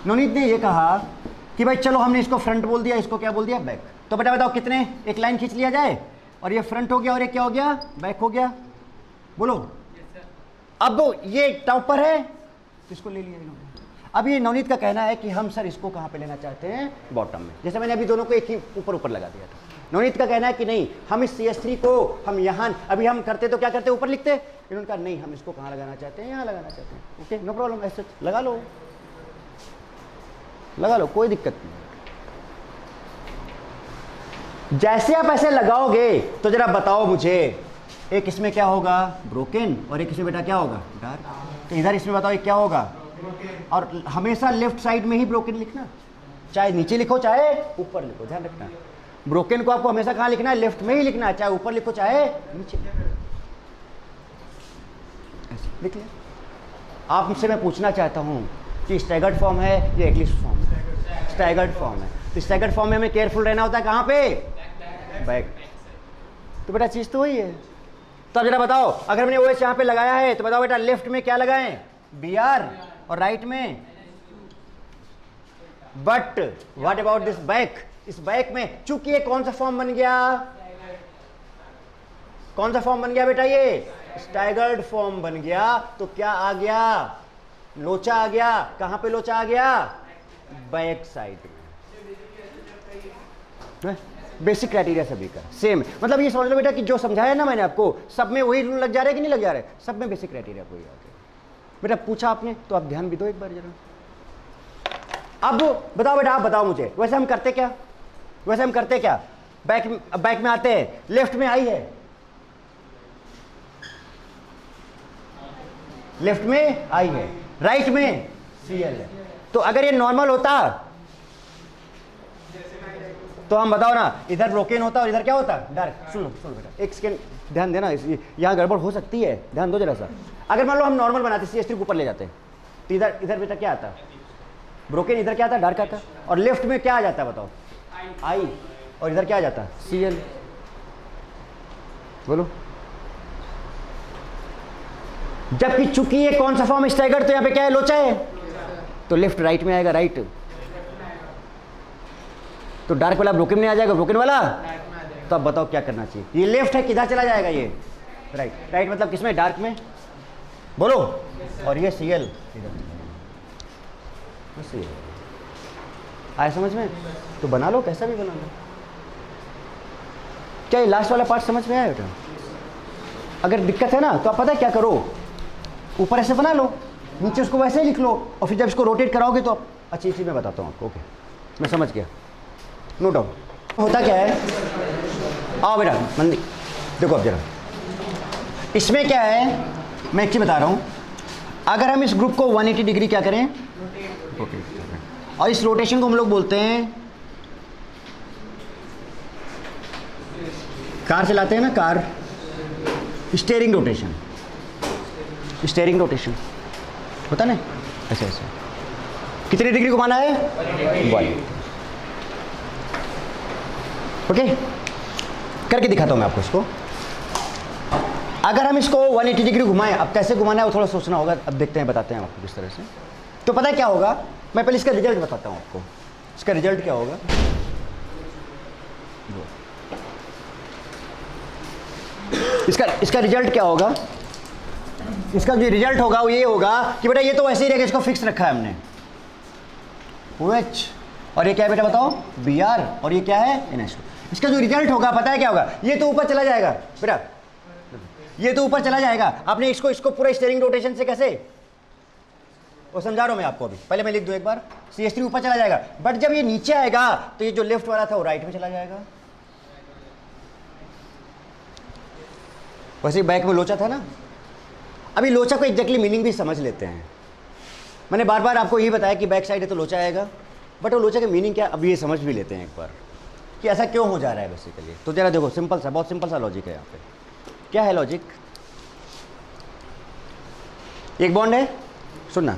नवनीत ने ये कहा कि भाई चलो हमने इसको फ्रंट बोल दिया, इसको क्या बोल दिया, बैक। तो बेटा बताओ कितने, एक लाइन खींच लिया जाए, और ये फ्रंट हो गया और ये क्या हो गया, बैक हो गया। बोलो। अब ये टॉप पर है तो इसको ले लिया इन्होंने। अब ये नवनीत का कहना है कि हम सर इसको कहाँ पे लेना चाहते हैं, बॉटम में। जैसे मैंने अभी दोनों को एक ही ऊपर लगा दिया था। नवनीत का कहना है कि नहीं, हम इस CH3 को हम यहाँ, अभी हम करते तो क्या करते, ऊपर लिखते। इन्होंने कहा नहीं, हम इसको कहाँ लगाना चाहते हैं, यहाँ लगाना चाहते हैं। ओके, नो प्रॉब्लम, ऐसे लगा लो, कोई दिक्कत नहीं। जैसे आप ऐसे लगाओगे तो जरा बताओ मुझे, एक इसमें क्या होगा, ब्रोकन, और एक इसमें बेटा क्या होगा, डार्क। तो इधर इसमें बताओ ये क्या होगा, और हमेशा लेफ्ट साइड में ही ब्रोकन लिखना, चाहे नीचे लिखो चाहे ऊपर लिखो, ध्यान रखना। ब्रोकन को आपको हमेशा कहाँ लिखना है, लेफ्ट में ही लिखना है, चाहे ऊपर लिखो चाहे नीचे। ऐसे लिख लिया। आपसे मैं पूछना चाहता हूँ कि स्टैगर्ड फॉर्म है या एक्लिप्स फॉर्म है? स्टैगर्ड फॉर्म है। तो स्टैगर्ड फॉर्म में हमें केयरफुल रहना होता है, कहाँ पे, बैक। तो बेटा चीज़ तो वही है। तो अब जरा बताओ, अगर मैंने OH यहाँ पे लगाया है तो बताओ बेटा लेफ्ट में क्या लगाएं, Br, और राइट में, but what about this back. इस बैक में चूंकि ये कौन सा फॉर्म बन गया, कौन सा फॉर्म बन गया बेटा, ये स्टैगर्ड फॉर्म बन गया। तो क्या आ गया, लोचा आ गया। कहां पे लोचा आ गया, बैक साइड में। बेसिक क्राइटेरिया सभी का सेम, मतलब ये समझ लो बेटा कि जो समझाया ना मैंने आपको, सब में वही रूल लग जा रहे कि नहीं लग जा रहे, सब में बेसिक क्राइटेरिया कोई आ गया। बेटा पूछा आपने तो आप ध्यान भी दो एक बार जरा। अब बताओ बेटा, आप बताओ मुझे, वैसे हम करते क्या, बैक में आते हैं, लेफ्ट में I है, लेफ्ट में I है, राइट में Cl है। तो अगर ये नॉर्मल होता तो हम बताओ ना, इधर ब्रोकन होता और इधर क्या होता, डार्क। सुनो बेटा, एक सेकेंड ध्यान देना, यहाँ गड़बड़ हो सकती है, ध्यान दो जरा सा। अगर मान लो हम नॉर्मल बनाते, CH3 को ऊपर ले जाते तो इधर बेटा क्या आता, ब्रोकन, इधर क्या आता, डार्क आता, और लेफ्ट में क्या आ जाता है बताओ, I, और इधर क्या आ जाता, Cl। बोलो। जबकि चूंकि ये कौन सा फॉर्म स्टैगर्ड, तो यहाँ पे क्या है, लोचा है, तो लेफ्ट राइट में आएगा, राइट। तो डार्क वाला ब्रोकन में आ जाएगा, ब्रोकन वाला। तो अब बताओ क्या करना चाहिए, ये लेफ्ट है, किधर चला जाएगा, ये राइट मतलब किसमें, डार्क में। बोलो। और ये Cl इधर आया समझ में, तो बना लो, कैसा भी बना लो। क्या ये लास्ट वाला पार्ट समझ में आया बेटा? अगर दिक्कत है ना तो आप पता है क्या करो, ऊपर ऐसे बना लो, नीचे उसको वैसे ही लिख लो, और फिर जब इसको रोटेट कराओगे तो अच्छी चीज़ मैं बताता हूँ आपको। ओके, मैं समझ गया, नो डाउट। होता क्या है, आओ बेटा मंदी देखो अब जरा, इसमें क्या है, मैं एक चीज़ बता रहा हूँ। अगर हम इस ग्रुप को 180 डिग्री क्या करें, रोटेट करें, और इस रोटेशन को हम लोग बोलते हैं, कार चलाते हैं ना, car, steering rotation, steering rotation होता ना ऐसे ऐसे। कितनी डिग्री घुमाना है, 1। ओके, करके दिखाता हूं मैं आपको इसको। अगर हम इसको 180 डिग्री घुमाएं, अब कैसे घुमाना है वो थोड़ा सोचना होगा, अब देखते हैं, बताते हैं आपको किस तरह से। तो पता है क्या होगा, मैं पहले इसका रिजल्ट बताता हूँ आपको, इसका रिजल्ट क्या होगा। इसका रिजल्ट क्या होगा, इसका जो रिजल्ट होगा वो ये होगा कि बेटा ये तो ऐसे ही रहेगा, इसको फिक्स रखा है हमने OH, और ये क्या है बेटा बताओ Br, और ये क्या है NH2। इसका जो रिजल्ट होगा पता है क्या होगा, ये तो ऊपर चला जाएगा बेटा, ये तो ऊपर चला जाएगा। आपने इसको पूरा स्टीयरिंग रोटेशन से कैसे, वो समझा रहा हूं मैं आपको अभी, पहले मैं लिख दूं एक बार। CH3 ऊपर चला जाएगा, बट जब ये नीचे आएगा तो ये जो लेफ्ट वाला था वो राइट में चला जाएगा। वैसे बैक में लोचा था ना। अभी लोचा को एग्जैक्टली मीनिंग भी समझ लेते हैं। मैंने बार बार आपको यही बताया कि बैक साइड है तो लोचा आएगा, बट वो लोचा का मीनिंग क्या अभी ये समझ भी लेते हैं एक बार कि ऐसा क्यों हो जा रहा है बेसिकली। तो जरा देखो, सिंपल सा, बहुत सिंपल सा लॉजिक है यहाँ पे। क्या है लॉजिक, एक बॉन्ड है, सुनना,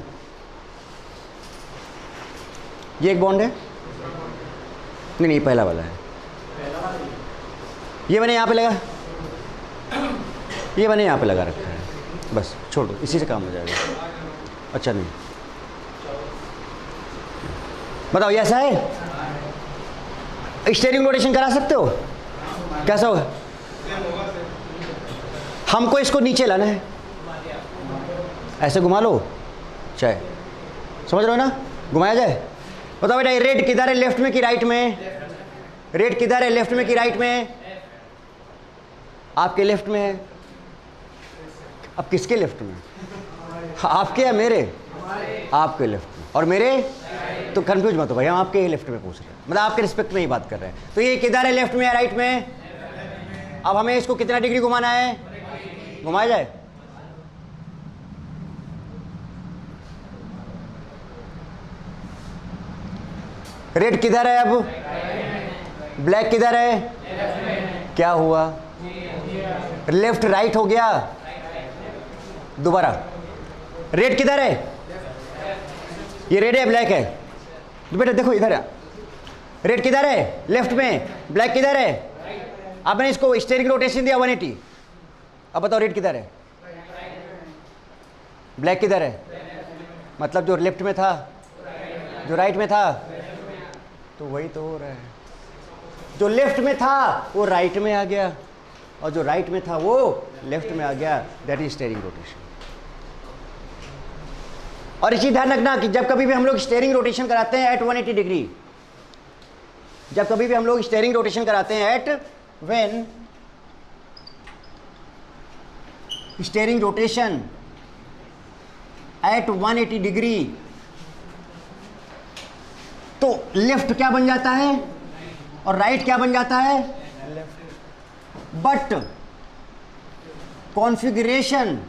ये एक बॉन्ड है, नहीं पहला वाला है, ये मैंने यहाँ पे लगा, ये मैंने यहाँ पे लगा रखा है, बस छोड़ दो, इसी से काम हो जाएगा। अच्छा नहीं, बताओ ये ऐसा है, स्टीयरिंग रोटेशन करा सकते हो, कैसा होगा, हमको इसको नीचे लाना है, ऐसे घुमा लो चाहे, समझ रहे हो ना, घुमाया जाए। बताओ बेटा ये रेड किधर है, लेफ्ट में कि राइट में, रेड किधर है, लेफ्ट में कि राइट में, आपके लेफ्ट में है। अब किसके लेफ्ट में, आपके या मेरे, आपके लेफ्ट में, और मेरे तो कंफ्यूज मत हो भाई, हम आपके ही लेफ्ट में पूछ रहे हैं, मतलब आपके रिस्पेक्ट में ही बात कर रहे हैं। तो ये किधर है, लेफ्ट में या राइट में। अब हमें इसको कितना डिग्री घुमाना है, घुमाया जाए, रेड किधर है, अब ब्लैक किधर है, क्या हुआ, लेफ्ट राइट हो गया। दोबारा, रेड किधर है, ये रेड है ब्लैक है, तो बेटा देखो इधर है, रेड किधर है, लेफ्ट में, ब्लैक किधर है। अब मैंने इसको स्टीयरिंग रोटेशन दिया 180, अब बताओ रेड किधर है, ब्लैक किधर है, मतलब जो लेफ्ट में था जो राइट में था, तो वही तो हो रहा है, जो लेफ्ट में था वो राइट में आ गया, और जो राइट में था वो लेफ्ट में आ गया, दैट इज स्टीयरिंग रोटेशन। और इसी ध्यान रखना कि जब कभी भी हम लोग स्टीयरिंग रोटेशन कराते हैं एट 180 डिग्री, जब कभी भी हम लोग स्टीयरिंग रोटेशन कराते हैं at when steering rotation at 180 degree, तो लेफ्ट क्या बन जाता है और राइट क्या बन जाता है, बट कॉन्फ़िगरेशन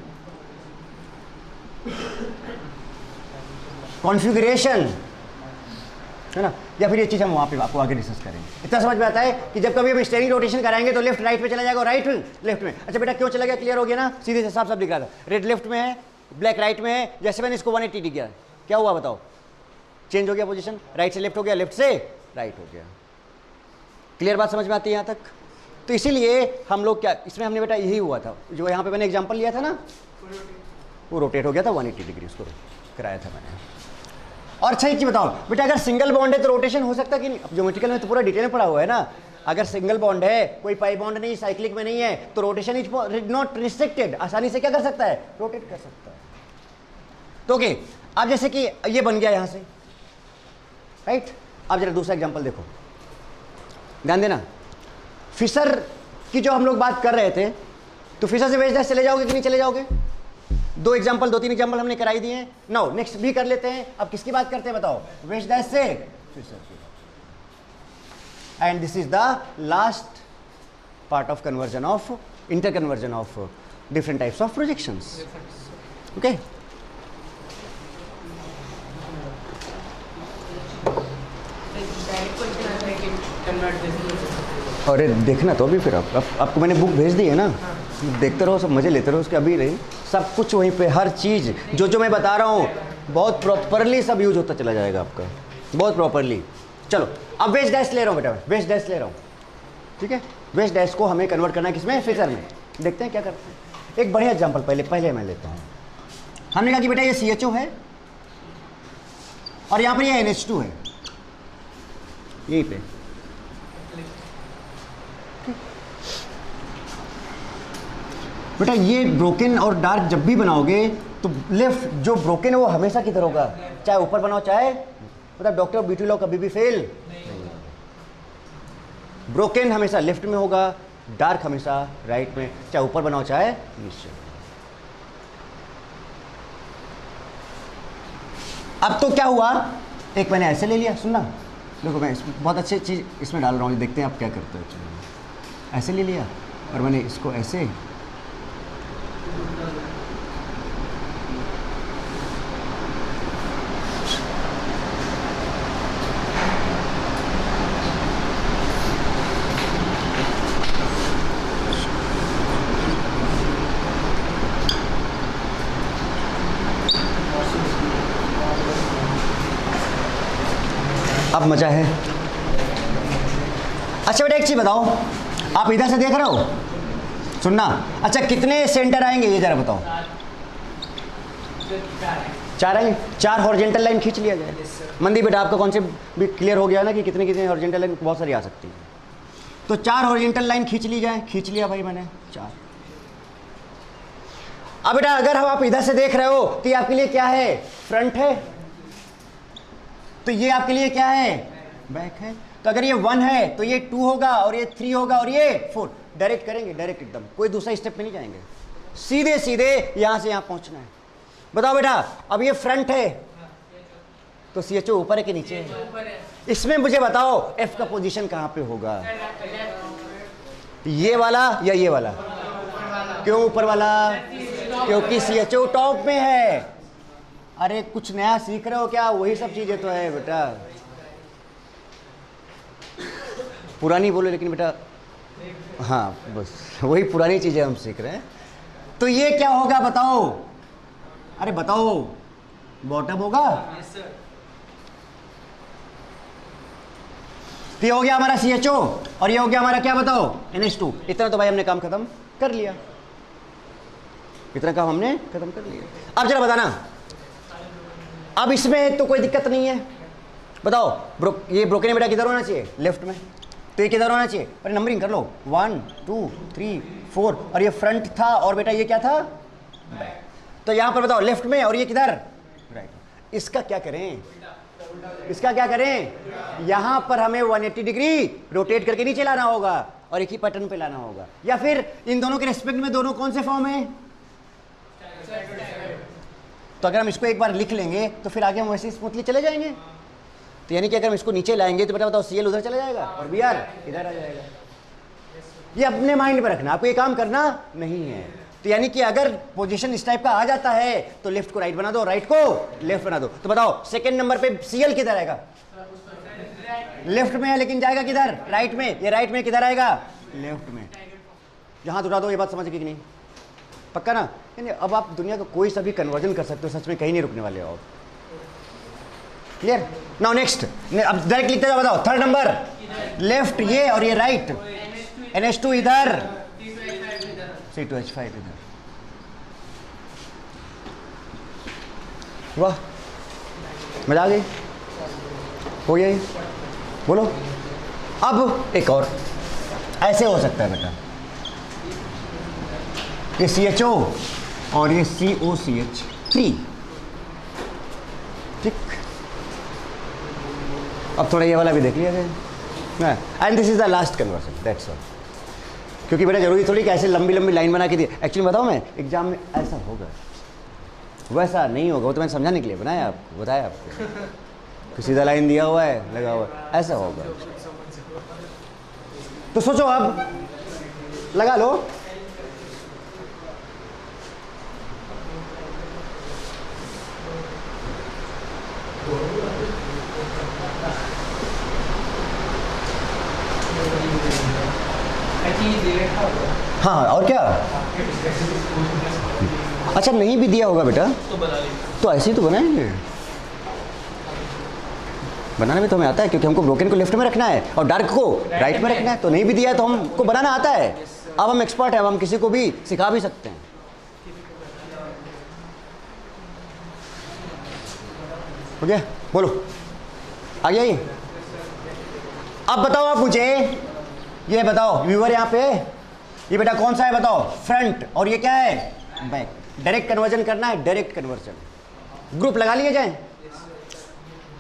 है ना, या फिर ये चीज़ हम वहाँ पे आपको आगे डिस्कस करेंगे। इतना समझ में आता है कि जब कभी हम स्टीयरिंग रोटेशन कराएंगे तो लेफ्ट राइट में चला जाएगा और राइट लेफ्ट में। अच्छा बेटा क्यों चला गया, क्लियर हो गया ना, सीधे से साफ साफ दिख रहा था, रेड लेफ्ट में है, ब्लैक राइट में है। जैसे मैंने इसको 180 डिग्री, क्या हुआ बताओ, चेंज हो गया पोजीशन, राइट से लेफ्ट हो गया, लेफ्ट से राइट हो गया। क्लियर बात समझ में आती है यहाँ तक। तो इसीलिए हम लोग क्या, इसमें हमने बेटा यही हुआ था, जो यहाँ पे मैंने एग्जांपल लिया था ना, वो रोटेट हो गया था 180 डिग्री, उसको कराया था मैंने। और अच्छा एक चीज बताओ बेटा, अगर सिंगल बॉन्ड है तो रोटेशन हो सकता है कि नहीं, ज्योमेट्रिकल में तो पूरा डिटेल में पड़ा हुआ है ना। अगर सिंगल बॉन्ड है, कोई पाई बॉन्ड नहीं, साइक्लिक में नहीं है, तो रोटेशन इज नॉट रिस्ट्रिक्टेड, आसानी से क्या कर सकता है, रोटेट कर सकता है। तो ओके, अब जैसे कि ये बन गया यहाँ से, राइट। अब जरा दूसरा एग्जाम्पल देखो, ध्यान देना, फिशर की जो हम लोग बात कर रहे थे, तो फिशर से वेज डैश चले जाओगे कि नहीं चले जाओगे। दो तीन एग्जाम्पल हमने कराई दिए हैं। नाउ नेक्स्ट भी कर लेते हैं। अब किसकी बात करते हैं बताओ, वेज डैश से फिशर की। And this is the last part of conversion of inter conversion of different types of projections. Okay, अरे देखना तो अभी फिर आपको मैंने बुक भेज दी है ना, देखते रहो, सब मज़े लेते रहो उसके। अभी रही सब कुछ वहीं पे, हर चीज़ जो मैं बता रहा हूँ बहुत प्रॉपरली सब यूज होता चला जाएगा आपका, बहुत प्रॉपरली। चलो अब वेज डैश ले रहा हूँ बेटा, वेज डैश ले रहा हूँ, ठीक है। वेज डैश को हमें कन्वर्ट करना है किसमें, फिशर में। देखते हैं क्या करते हैं। एक बढ़िया एग्जाम्पल पहले मैं लेता हूँ। हमने कहा कि बेटा ये CHO है, और यहाँ पर ये NH2 है यहीं पे। बेटा ये ब्रोकन और डार्क जब भी बनाओगे तो लेफ्ट जो ब्रोकन है वो हमेशा किधर होगा, चाहे ऊपर बनाओ चाहे, मतलब डॉक्टर ब्यूटी लॉ कभी भी फेल नहीं। ब्रोकन हमेशा लेफ्ट में होगा, डार्क हमेशा राइट में, चाहे ऊपर बनाओ चाहे नीचे। अब तो क्या हुआ, एक मैंने ऐसे ले लिया, सुनना देखो मैं बहुत अच्छी चीज़ इसमें डाल रहा हूँ, देखते हैं आप क्या करते हो। ऐसे ले लिया और मैंने इसको ऐसे, अब मजा है। अच्छा बेटा एक चीज बताओ, आप इधर से देख रहे हो, सुनना, अच्छा कितने सेंटर आएंगे ये जरा बताओ। 4 आएंगे, 4 हॉरिजॉन्टल लाइन खींच लिया जाए। मंदी बेटा आपका कॉन्सेप्ट भी क्लियर हो गया ना कि कितने कितने हॉरिजॉन्टल लाइन बहुत सारी आ सकती है। तो 4 हॉरिजॉन्टल लाइन खींच ली जाए, खींच लिया भाई मैंने 4। अब बेटा अगर हम आप इधर से देख रहे हो तो ये आपके लिए क्या है, फ्रंट है, तो ये आपके लिए क्या है, बैक है। तो अगर ये 1 है तो ये 2 होगा और ये 3 होगा और ये 4। डायरेक्ट करेंगे, डायरेक्ट एकदम, कोई दूसरा स्टेप में नहीं जाएंगे, सीधे सीधे यहां से यहां पहुंचना है। बताओ बेटा अब ये फ्रंट है तो CHO ऊपर है कि नीचे है, इसमें मुझे बताओ F का पोजीशन कहां पे होगा, ये वाला या ये वाला। क्यों ऊपर वाला, क्योंकि CHO टॉप में है। अरे कुछ नया सीख रहे हो क्या, वही सब चीजें तो है बेटा, पुरानी बोलो लेकिन बेटा, हाँ बस वही पुरानी चीजें हम सीख रहे हैं। तो ये क्या होगा बताओ, अरे बताओ, बॉटम होगा। तो ये हो गया हमारा CHO और ये हो गया हमारा क्या बताओ, NH2। इतना तो भाई हमने काम खत्म कर लिया, इतना काम हमने खत्म कर लिया। अब जरा बताना, अब इसमें तो कोई दिक्कत नहीं है, बताओ ये ब्रोकन बेटा किधर होना चाहिए, लेफ्ट में, तो ये किधर होना चाहिए, अरे नंबरिंग कर लो 1 2 3 4, और ये फ्रंट था और बेटा ये क्या था, बैक। तो यहां पर बताओ लेफ्ट में और ये किधर, राइट। इसका क्या करें, इसका क्या करें, यहां पर हमें 180 डिग्री रोटेट करके नीचे लाना होगा और एक ही पैटर्न पे लाना होगा, या फिर इन दोनों के रिस्पेक्ट में दोनों कौन से फॉर्म है। तो अगर हम इसको एक बार लिख लेंगे तो फिर आगे हम वैसे स्मूथली चले जाएंगे। तो यानी कि अगर हम इसको नीचे लाएंगे तो बेटा बताओ CL उधर चला जाएगा और BR इधर आ जाएगा। ये अपने माइंड में रखना, आपको ये काम करना नहीं है। तो यानी कि अगर पोजीशन इस टाइप का आ जाता है तो लेफ्ट को राइट बना दो, राइट को लेफ्ट बना दो। तो बताओ सेकंड नंबर पे CL किधर आएगा, लेफ्ट में है लेकिन जाएगा किधर, राइट में। ये राइट में किधर आएगा, लेफ्ट में। जहां उठा दो, ये बात समझ गए कि नहीं, पक्का ना। यानी अब आप दुनिया का कोई सा भी कन्वर्जन कर सकते हो, सच में कहीं नहीं रुकने वाले हो। क्लियर। नाउ नेक्स्ट, अब डायरेक्ट लिखते जाओ, बताओ थर्ड नंबर, लेफ्ट ये और ये राइट, NH2 इधर, C2H5 इधर। वाह मजा आ गई, हो गया ये, बोलो। अब एक और ऐसे हो सकता है बेटा, ये CHO और ये COCH3, ठीक। अब थोड़ा ये वाला भी देख लिया जाए, and this is the last conversion, that's all. क्योंकि बेटा जरूरी थोड़ी कि ऐसे लंबी लंबी लाइन बना के दी। एक्चुअली बताओ मैं एग्जाम में ऐसा होगा, वैसा नहीं होगा, वो तो मैंने समझाने के लिए बनाया आपको, बताया आपको कि सीधा लाइन दिया हुआ है, लगा हुआ है, ऐसा होगा। तो सोचो अब, लगा लो। हाँ और क्या, अच्छा नहीं भी दिया होगा बेटा तो ऐसे ही तो बनाएंगे, बनाना भी तो हमें आता है, क्योंकि हमको ब्रोकन को लेफ्ट में रखना है और डार्क को राइट में रखना है। तो नहीं भी दिया है तो हमको बनाना आता है। अब हम एक्सपर्ट हैं, अब हम किसी को भी सिखा भी सकते हैं। हो गया। बोलो आ गया ये। अब बताओ आप मुझे, ये बताओ व्यूअर यहाँ पे, ये बेटा कौन सा है बताओ, फ्रंट, और ये क्या है, बैक। डायरेक्ट कन्वर्जन करना है, डायरेक्ट कन्वर्जन। ग्रुप लगा लिए जाए,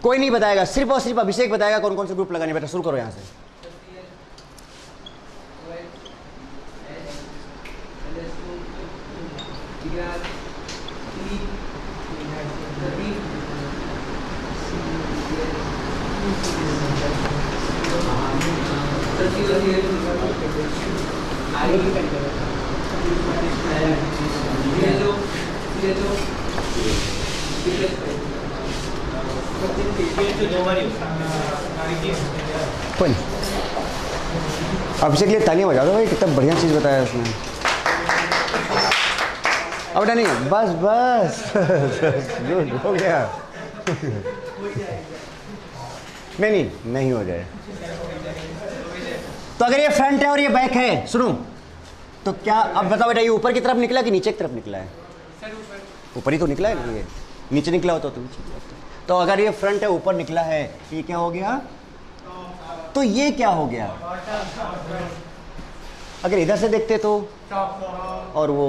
कोई नहीं बताएगा, सिर्फ और सिर्फ अभिषेक बताएगा कौन कौन से ग्रुप लगाने। बेटा शुरू करो यहाँ से। कोई नहीं, अभिषेक के लिए तालियां बजा दो भाई, कितना बढ़िया चीज़ बताया उसने। अब बेटा नहीं, बस बस गुड हो गया। नहीं हो जाए। तो अगर ये फ्रंट है और ये बैक है, सुनो, तो क्या अब बताओ बेटा, ये ऊपर की तरफ निकला कि नीचे की तरफ निकला है? ऊपर ही तो निकला है ना, ये नीचे निकला होता तो नीचे। तो अगर ये फ्रंट है, ऊपर निकला है, ये क्या हो गया? तो ये क्या हो गया? अगर इधर से देखते तो, और वो,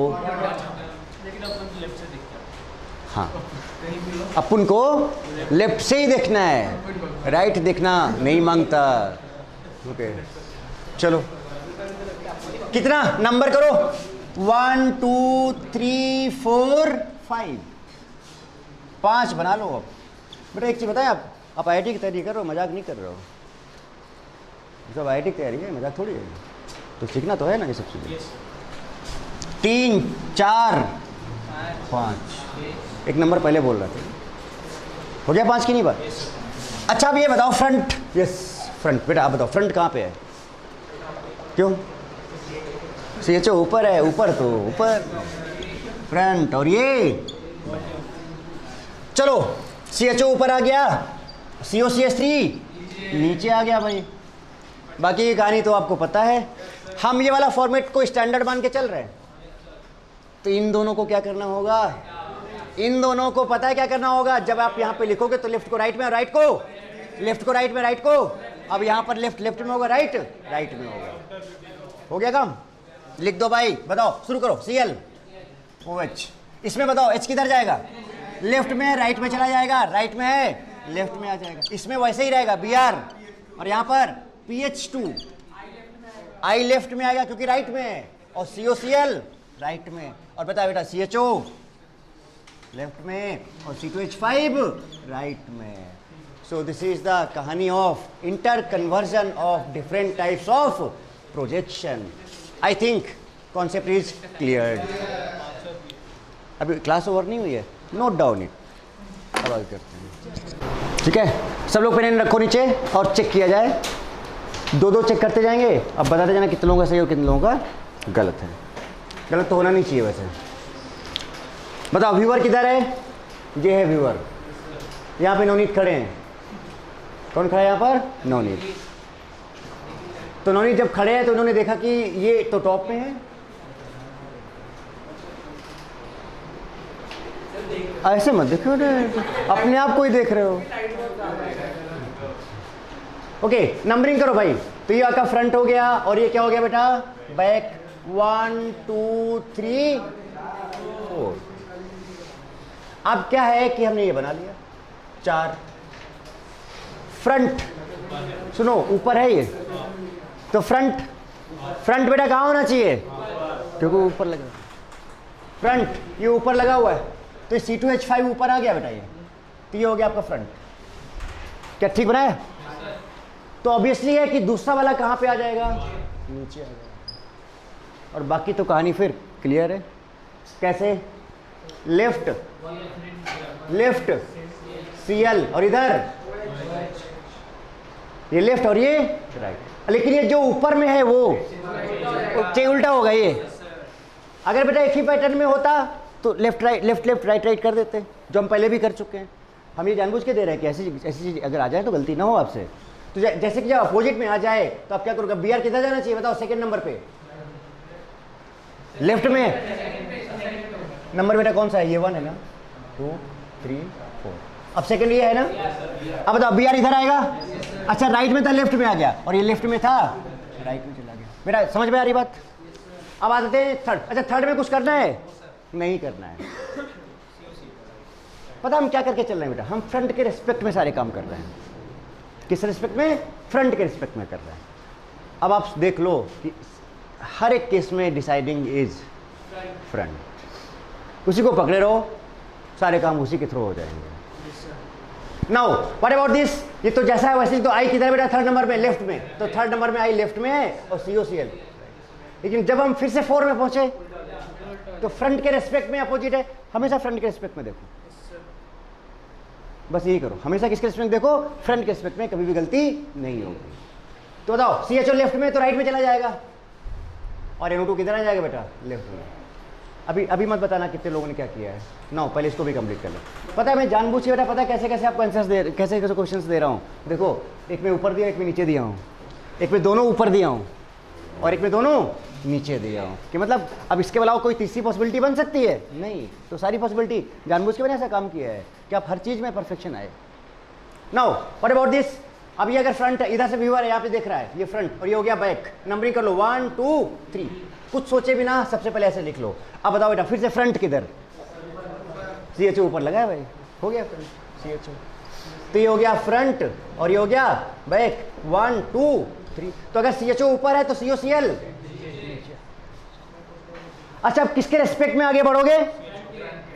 हाँ, अपन को लेफ्ट से ही देखना है, राइट देखना नहीं मांगता। ओके चलो, कितना नंबर करो, 1 2 3 4 5, 5 बना लो। अब बेटा एक चीज़ बताएं, आप IIT की तैयारी कर रहे हो, मजाक नहीं कर रहे हो। सब IIT की तैयारी है, मजाक थोड़ी है। तो सीखना तो है ना ये सब चीज़ें। 3 4 5, एक नंबर पहले बोल रहे थे, हो गया 5 की नहीं बात? अच्छा अब ये बताओ फ्रंट, यस फ्रंट। बेटा आप बताओ फ्रंट कहाँ पे है? क्यों? CHO ऊपर है, ऊपर तो ऊपर फ्रंट, और ये चलो CHO ऊपर आ गया, COCH3 नीचे आ गया भाई। बाकी की कहानी तो आपको पता है। हम ये वाला फॉर्मेट को स्टैंडर्ड मान के चल रहे हैं, तो इन दोनों को क्या करना होगा? इन दोनों को पता है क्या करना होगा? जब आप यहाँ पे लिखोगे तो लेफ्ट को राइट में, और राइट को लेफ्ट को राइट में, राइट को, अब यहाँ पर लेफ्ट लेफ्ट में होगा, राइट राइट में होगा। हो गया काम? लिख दो भाई, बताओ शुरू करो। CLOH, इसमें बताओ H किधर जाएगा? लेफ्ट में, राइट में चला जाएगा, राइट में है, लेफ्ट में आ जाएगा। इसमें वैसे ही रहेगा Br, और यहाँ पर PH2 I लेफ्ट में आएगा क्योंकि राइट में है, और COCl राइट में। और बता बेटा CHO लेफ्ट में, और C2H5 राइट में। सो दिस इज द कहानी of inter conversion of different types of projection. I think concept is clear. अभी क्लास ओवर नहीं हुई है, नोट डाउन इट, अब आगे करते हैं। ठीक है, सब लोग पेन रखो नीचे और चेक किया जाए, 2-2 चेक करते जाएंगे। अब बताते जाना कितने लोगों का सही और कितने लोगों का गलत है। गलत तो होना नहीं चाहिए वैसे। बताओ व्यूअर किधर है? ये है व्यूअर, यहाँ पे नवनीत खड़े हैं। कौन खड़ा है यहाँ पर? नवनीत। तो नवनीत जब खड़े हैं तो उन्होंने देखा कि ये तो टॉप में है, ऐसे मत देखो, अपने आप को ही देख रहे हो। ओके नंबरिंग करो भाई। तो ये आपका फ्रंट हो गया, और ये क्या हो गया बेटा? बैक। 1 2 3 4। अब क्या है कि हमने ये बना लिया 4। फ्रंट सुनो, ऊपर है ये, तो फ्रंट बेटा कहाँ होना चाहिए? क्योंकि ऊपर लगा फ्रंट, ये ऊपर लगा हुआ है, तो C2H5 ऊपर आ गया बेटा ये, तो ये हो गया आपका फ्रंट। क्या ठीक बनाया? तो ऑब्वियसली है कि दूसरा वाला कहाँ पे आ जाएगा? नीचे आ जाएगा। और बाकी तो कहानी फिर क्लियर है। कैसे? लेफ्ट Cl, और इधर ये लेफ्ट और ये राइट। लेकिन ये जो ऊपर में है वो उल्टा होगा ये। अगर बेटा एक ही पैटर्न में होता तो left right left left right right कर देते, जो हम पहले भी कर चुके हैं। हम ये जानबूझ के दे रहे हैं कि ऐसी चीज़ अगर आ जाए तो गलती ना हो आपसे। तो जैसे कि जब अपोजिट में आ जाए तो आप क्या करोगे? Br किधर जाना चाहिए बताओ? सेकंड नंबर पे, लेफ्ट में। नंबर बेटा कौन सा है? ये 1 है ना, 2 3 4 अब सेकंड ये है ना, अब बताओ बी आर इधर आएगा, अच्छा राइट में था लेफ्ट में आ गया, और ये लेफ्ट में था राइट में चला गया। बेटा समझ में आ रही बात? अब आते हैं थर्ड। अच्छा थर्ड में कुछ करना है? नहीं करना है। पता हम क्या करके चल रहे हैं बेटा? हम फ्रंट के रिस्पेक्ट में सारे काम कर रहे हैं। किस रिस्पेक्ट में? फ्रंट के रिस्पेक्ट में कर रहे हैं। अब आप देख लो कि हर एक केस में डिसाइडिंग इज फ्रंट। उसी को पकड़े रहो, सारे काम उसी के थ्रू हो जाएंगे। Now what about this? ये तो जैसा है वैसे ही। तो आई किधर बेटा? थर्ड नंबर में, लेफ्ट में। तो थर्ड नंबर में आई लेफ्ट में है और COCL। लेकिन जब हम फिर से 4 में पहुंचे तो फ्रंट के रेस्पेक्ट में अपोजिट है। हमेशा फ्रंट के रेस्पेक्ट में देखो, बस यही करो। हमेशा किसके रेस्पेक्ट में देखो? फ्रंट के रेस्पेक्ट में। कभी भी गलती नहीं होगी। तो बताओ CHO लेफ्ट में तो राइट में चला जाएगा, और NO2 किधर आ जाएगा बेटा? लेफ्ट में। अभी मत बताना कितने लोगों ने क्या किया है। नो, पहले इसको भी कंप्लीट कर लो। पता है मैं जानबूझ के बेटा, पता है कैसे कैसे आपको आंसर्स कैसे कैसे क्वेश्चंस दे रहा हूँ। देखो, एक में ऊपर दिया, एक में नीचे दिया हूँ, एक में दोनों ऊपर दिया हूँ, और एक में दोनों नीचे दिया हूँ। कि मतलब अब इसके अलावा कोई तीसरी पॉसिबिलिटी बन सकती है? नहीं। तो सारी पॉसिबिलिटी जानबूझ के मैंने ऐसा काम किया है कि आप हर चीज़ में परफेक्शन आए। Now what about this? अब ये अगर फ्रंट इधर से व्यूअर है, यहाँ पे देख रहा है, ये फ्रंट और ये हो गया बैक। नंबरिंग कर लो 1 2 3, कुछ सोचे बिना सबसे पहले ऐसे लिख लो। अब बताओ बेटा फिर से फ्रंट किधर? CHO ऊपर लगा है भाई, हो गया फ्रंट CHO। तो ये हो गया फ्रंट और ये हो गया बैक। 1 2 3। तो अगर CHO ऊपर है तो COCL। अच्छा अब किसके रेस्पेक्ट में आगे बढ़ोगे?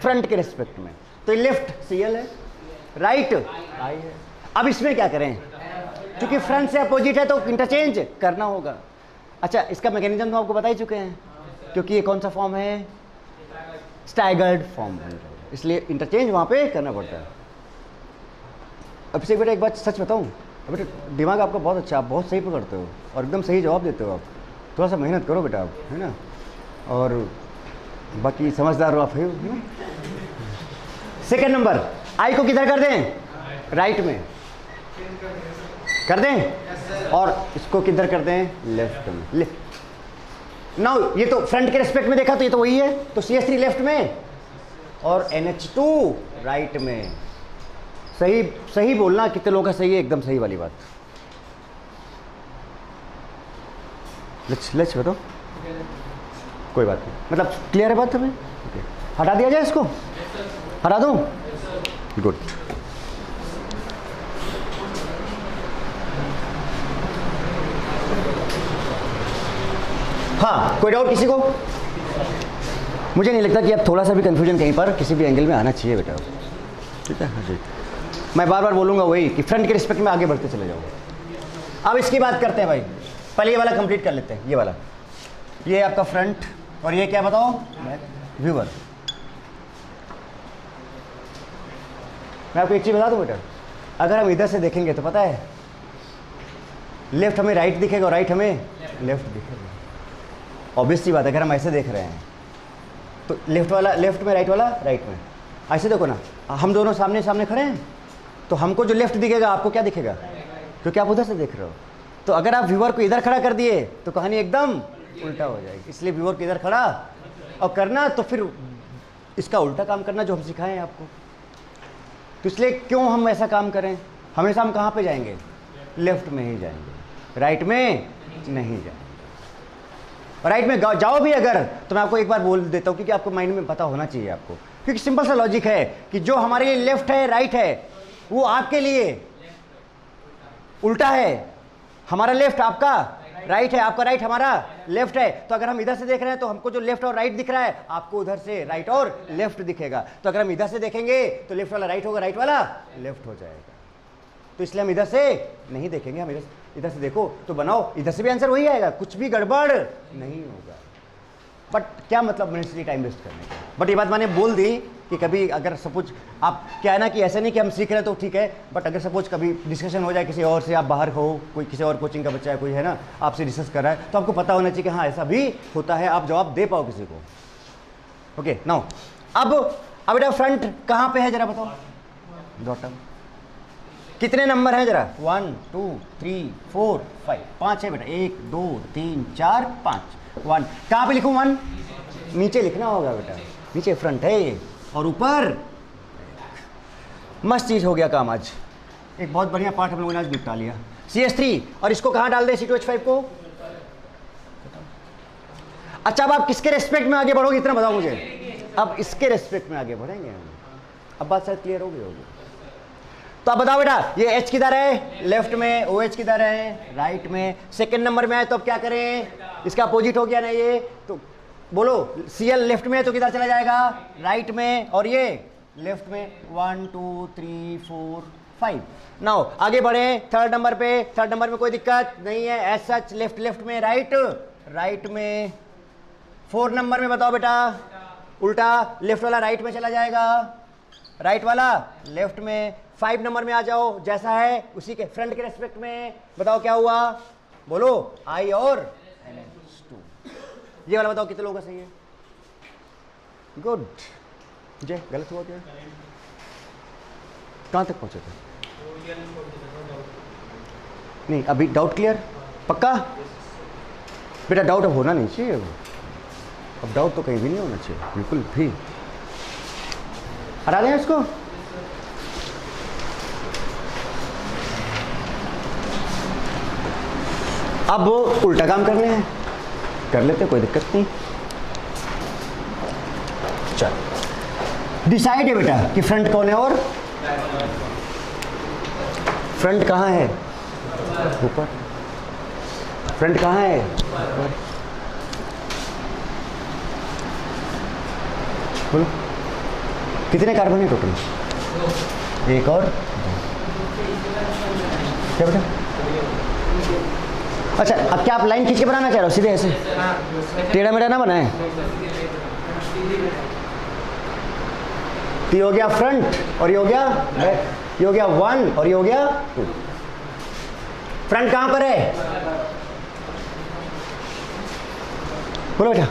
फ्रंट के रेस्पेक्ट में। तो लेफ्ट CL है, राइट I है। अब इसमें क्या करें? क्योंकि फ्रंट से अपोजिट है तो इंटरचेंज करना होगा। अच्छा इसका मैकेनिज्म तो आपको बता ही चुके हैं, क्योंकि ये कौन सा फॉर्म है? स्टैगर्ड फॉर्म है, इसलिए इंटरचेंज वहाँ पे करना पड़ता है। अब से बेटा एक बात सच बताऊँ, बेटा दिमाग आपका बहुत अच्छा, आप बहुत सही पकड़ते हो और एकदम सही जवाब देते हो। आप थोड़ा सा मेहनत करो बेटा, आप है ना, और बाकी समझदार हो आप, है ना। सेकेंड नंबर, आई को किधर कर दें? राइट में कर दें, और इसको किधर कर दें? लेफ्ट में। लेफ्ट। नाउ ये तो फ्रंट के रेस्पेक्ट में देखा तो ये तो वही है। तो CH3 लेफ्ट में और NH2 राइट में। सही सही बोलना, कितने लोगों का सही है? एकदम सही वाली बात। लेट्स बताओ, कोई बात नहीं, मतलब क्लियर है बात तुम्हें? हटा दिया जाए इसको? हटा दूं? गुड। हाँ, कोई डाउट किसी को? मुझे नहीं लगता कि अब थोड़ा सा भी कंफ्यूजन कहीं पर किसी भी एंगल में आना चाहिए बेटा, ठीक है? हाँ जी, मैं बार बार बोलूँगा वही कि फ्रंट के रिस्पेक्ट में आगे बढ़ते चले जाओ। अब इसकी बात करते हैं भाई, पहले ये वाला कंप्लीट कर लेते हैं। ये वाला, ये आपका फ्रंट, और ये क्या बताओ? व्यूअर। मैं आपको एक चीज़ बता दूँ बेटा, अगर हम इधर से देखेंगे तो पता है लेफ्ट हमें राइट दिखेगा और राइट हमें लेफ्ट दिखेगा। ऑब्वियस सी बात है, अगर हम ऐसे देख रहे हैं तो लेफ्ट वाला लेफ्ट में, राइट वाला राइट में। ऐसे देखो ना, हम दोनों सामने सामने खड़े हैं तो हमको जो लेफ्ट दिखेगा आपको क्या दिखेगा? क्योंकि आप उधर से देख रहे हो। तो अगर आप व्यूअर को इधर खड़ा कर दिए तो कहानी एकदम उल्टा हो जाएगी। इसलिए व्यूअर को इधर खड़ा और करना, तो फिर इसका उल्टा काम करना जो हम सिखाएं हैं आपको। तो इसलिए क्यों हम ऐसा काम करें? हमेशा हम कहाँ पे जाएंगे? लेफ्ट में ही जाएंगे, राइट में नहीं जाएंगे। राइट में जाओ भी अगर, तो मैं आपको एक बार बोल देता हूँ, क्योंकि आपको माइंड में पता होना चाहिए आपको, क्योंकि सिंपल सा लॉजिक है कि जो हमारे लिए लेफ्ट है राइट है वो आपके लिए उल्टा है। हमारा लेफ्ट आपका राइट है, आपका राइट हमारा लेफ्ट है। तो अगर हम इधर से देख रहे हैं तो हमको जो लेफ्ट और राइट दिख रहा है आपको उधर से राइट और लेफ्ट दिखेगा। तो अगर हम इधर से देखेंगे तो लेफ्ट वाला राइट होगा, राइट वाला लेफ्ट हो जाएगा। तो इसलिए हम इधर से नहीं देखेंगे, हम इधर से देखो तो बनाओ, इधर से भी आंसर वही आएगा, कुछ भी गड़बड़ नहीं होगा। बट क्या मतलब मैंने इसलिए टाइम वेस्ट करने का? बट ये बात मैंने बोल दी कि कभी अगर सपोज आप क्या है ना कि ऐसा नहीं कि हम सीख रहे हैं तो ठीक है, बट अगर सपोज कभी डिस्कशन हो जाए किसी और से, आप बाहर हो, कोई किसी और कोचिंग का बच्चा है, कोई है ना आपसे डिस्कस कर रहा है, तो आपको पता होना चाहिए कि हाँ ऐसा भी होता है, आप जवाब दे पाओ किसी को। ओके नाउ अब बेटा फ्रंट कहाँ पे है जरा बताओ? बॉटम। कितने नंबर हैं जरा? 1 2 3 4 5, 5 है बेटा। 1 2 3 4 5। 1 कहाँ पे लिखूँ? 1 नीचे लिखना होगा बेटा, नीचे फ्रंट है ये, और ऊपर मस्त चीज़ हो गया काम आज, एक बहुत बढ़िया पार्ट हम लोगों ने आज निपटा लिया। CH3 और इसको कहाँ डाल दें C2H5 को? अच्छा अब आप किसके रेस्पेक्ट में आगे बढ़ोगे इतना बताओ मुझे। अब इसके रेस्पेक्ट में आगे बढ़ेंगे हम। अब बात शायद क्लियर होगी। तो अब बताओ बेटा ये H किधर है? लेफ्ट में। OH किधर है? राइट में। सेकंड नंबर में आए तो अब क्या करें? इसका अपोजिट हो गया ना ये, तो बोलो Cl लेफ्ट में है तो किधर चला जाएगा? राइट में। और ये लेफ्ट में। 1 2 3 4 5। नाउ आगे बढ़े थर्ड नंबर पे। थर्ड नंबर में कोई दिक्कत नहीं है एज सच। लेफ्ट लेफ्ट में, राइट राइट में। 4 नंबर में बताओ बेटा उल्टा, लेफ्ट वाला राइट में चला जाएगा, राइट वाला लेफ्ट में। 5 नंबर में आ जाओ, जैसा है उसी के फ्रंट के रेस्पेक्ट में बताओ क्या हुआ? बोलो I और NH2। ये वाला बताओ कितने लोगों का सही है? गुड। जय गलत हुआ क्या? कहाँ तक पहुँचे थे? नहीं अभी डाउट क्लियर? पक्का बेटा? डाउट अब होना नहीं चाहिए। अब डाउट तो कहीं भी नहीं होना चाहिए बिल्कुल भी। हटा दें इसको। अब वो उल्टा काम करने हैं, कर लेते कोई दिक्कत नहीं। चल डिसाइड है बेटा कि फ्रंट कौन है और फ्रंट कहाँ है? ऊपर। फ्रंट कहाँ है? ऊपर। बोलो कितने कार्बन है टोटल? 1 और 2। क्या बेटा? अच्छा अब क्या आप लाइन खींच के बनाना चाह रहे हो? सीधे ऐसे टेढ़ा मेढ़ा ना बनाए। तो ये हो गया फ्रंट और ये हो गया बैक। ये हो गया 1 और ये हो गया 2। फ्रंट कहां पर है? बोलो बेटा।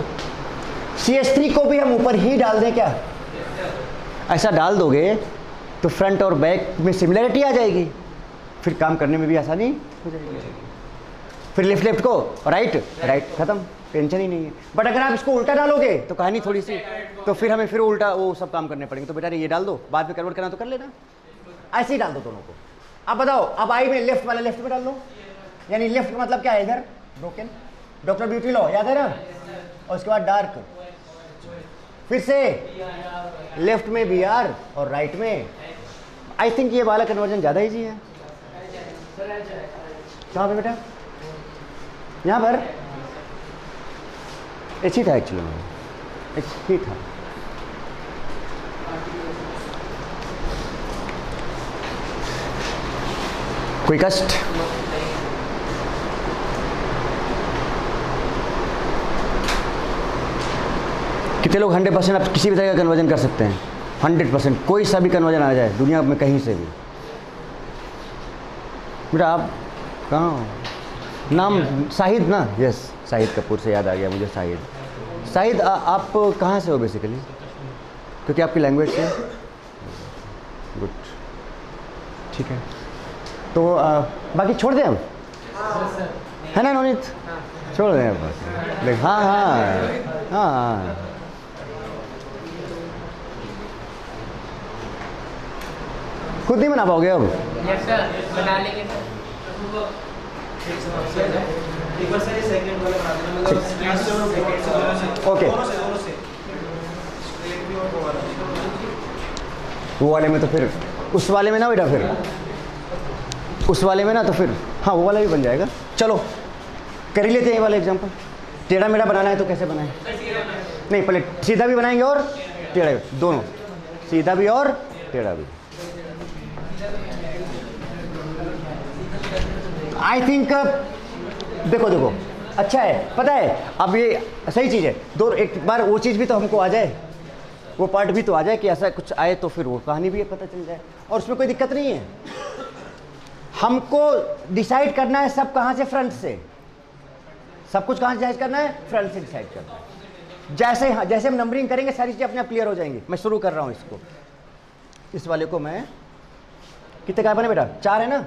CH3 को भी हम ऊपर ही डाल दें क्या? ऐसा डाल दोगे तो फ्रंट और बैक में सिमिलरिटी आ जाएगी, फिर काम करने में भी आसानी हो जाएगी। फिर लेफ्ट लेफ्ट को राइट राइट, खत्म, टेंशन ही नहीं है। बट अगर आप इसको उल्टा डालोगे तो कहानी थोड़ी सी, तो फिर हमें फिर उल्टा वो सब काम करने पड़ेंगे। तो बेटा ये डाल दो, बाद में कन्वर्ट करना तो कर लेना, ऐसे ही डाल दो दोनों को। अब बताओ अब आई में लेफ्ट वाला लेफ्ट में डाल दो, यानी लेफ्ट का मतलब क्या है? इधर ब्रोकन, डॉक्टर ब्यूटी लॉ याद है ना? और उसके बाद डार्क, फिर से लेफ्ट में BR और राइट में। आई थिंक ये वाला कन्वर्जन ज़्यादा ईजी है। कहाँ पे बेटा? यहाँ पर H ही था एक्चुअली में, H ही था। कोई कष्ट? कितने लोग 100% आप किसी भी तरह का कन्वर्जन कर सकते हैं? 100%, कोई सा भी कन्वर्जन आ जाए दुनिया में कहीं से भी। बेटा आप कहाँ हो? नाम साहिद ना? यस, साहिद कपूर से याद आ गया मुझे। साहिद आप कहाँ से हो बेसिकली? क्योंकि आपकी लैंग्वेज से। गुड, ठीक है। तो बाकी छोड़ दें हम, है ना नवनीत? छोड़ दें अब बस। हाँ हाँ हाँ, खुद नहीं बना पाओगे अब? यस सर, बना लेंगे सर। एक बार सर ये सेकंड वाला बना देना, मतलब स्क्रीन से और सेकंड से दोनों से। ओके। दोनों से एक भी और वो वाला। वो वाले में तो फिर उस वाले में ना बेटा, फिर उस वाले में ना तो फिर हाँ वो वाला भी बन जाएगा। चलो कर ही लेते हैं ये वाला एग्जांपल। टेढ़ा मेढ़ा बनाना है तो कैसे बनाएं? नहीं, पहले सीधा भी बनाएंगे और टेढ़ा भी, दोनों, सीधा भी और टेढ़ा भी। आई थिंक देखो देखो अच्छा है, पता है अब ये सही चीज़ है। दो एक बार वो चीज़ भी तो हमको आ जाए, वो पार्ट भी तो आ जाए कि ऐसा कुछ आए तो फिर वो कहानी भी पता चल जाए, और उसमें कोई दिक्कत नहीं है। हमको डिसाइड करना है सब कहाँ से, फ्रंट से। सब कुछ कहाँ से डिसाइड करना है? फ्रंट से डिसाइड करना है। जैसे हाँ, जैसे हम नंबरिंग करेंगे सारी चीज़ें अपने आप क्लियर हो जाएंगी। मैं शुरू कर रहा हूँ इसको, इस वाले को मैं, कितने कार्बन है बेटा? 4 है ना?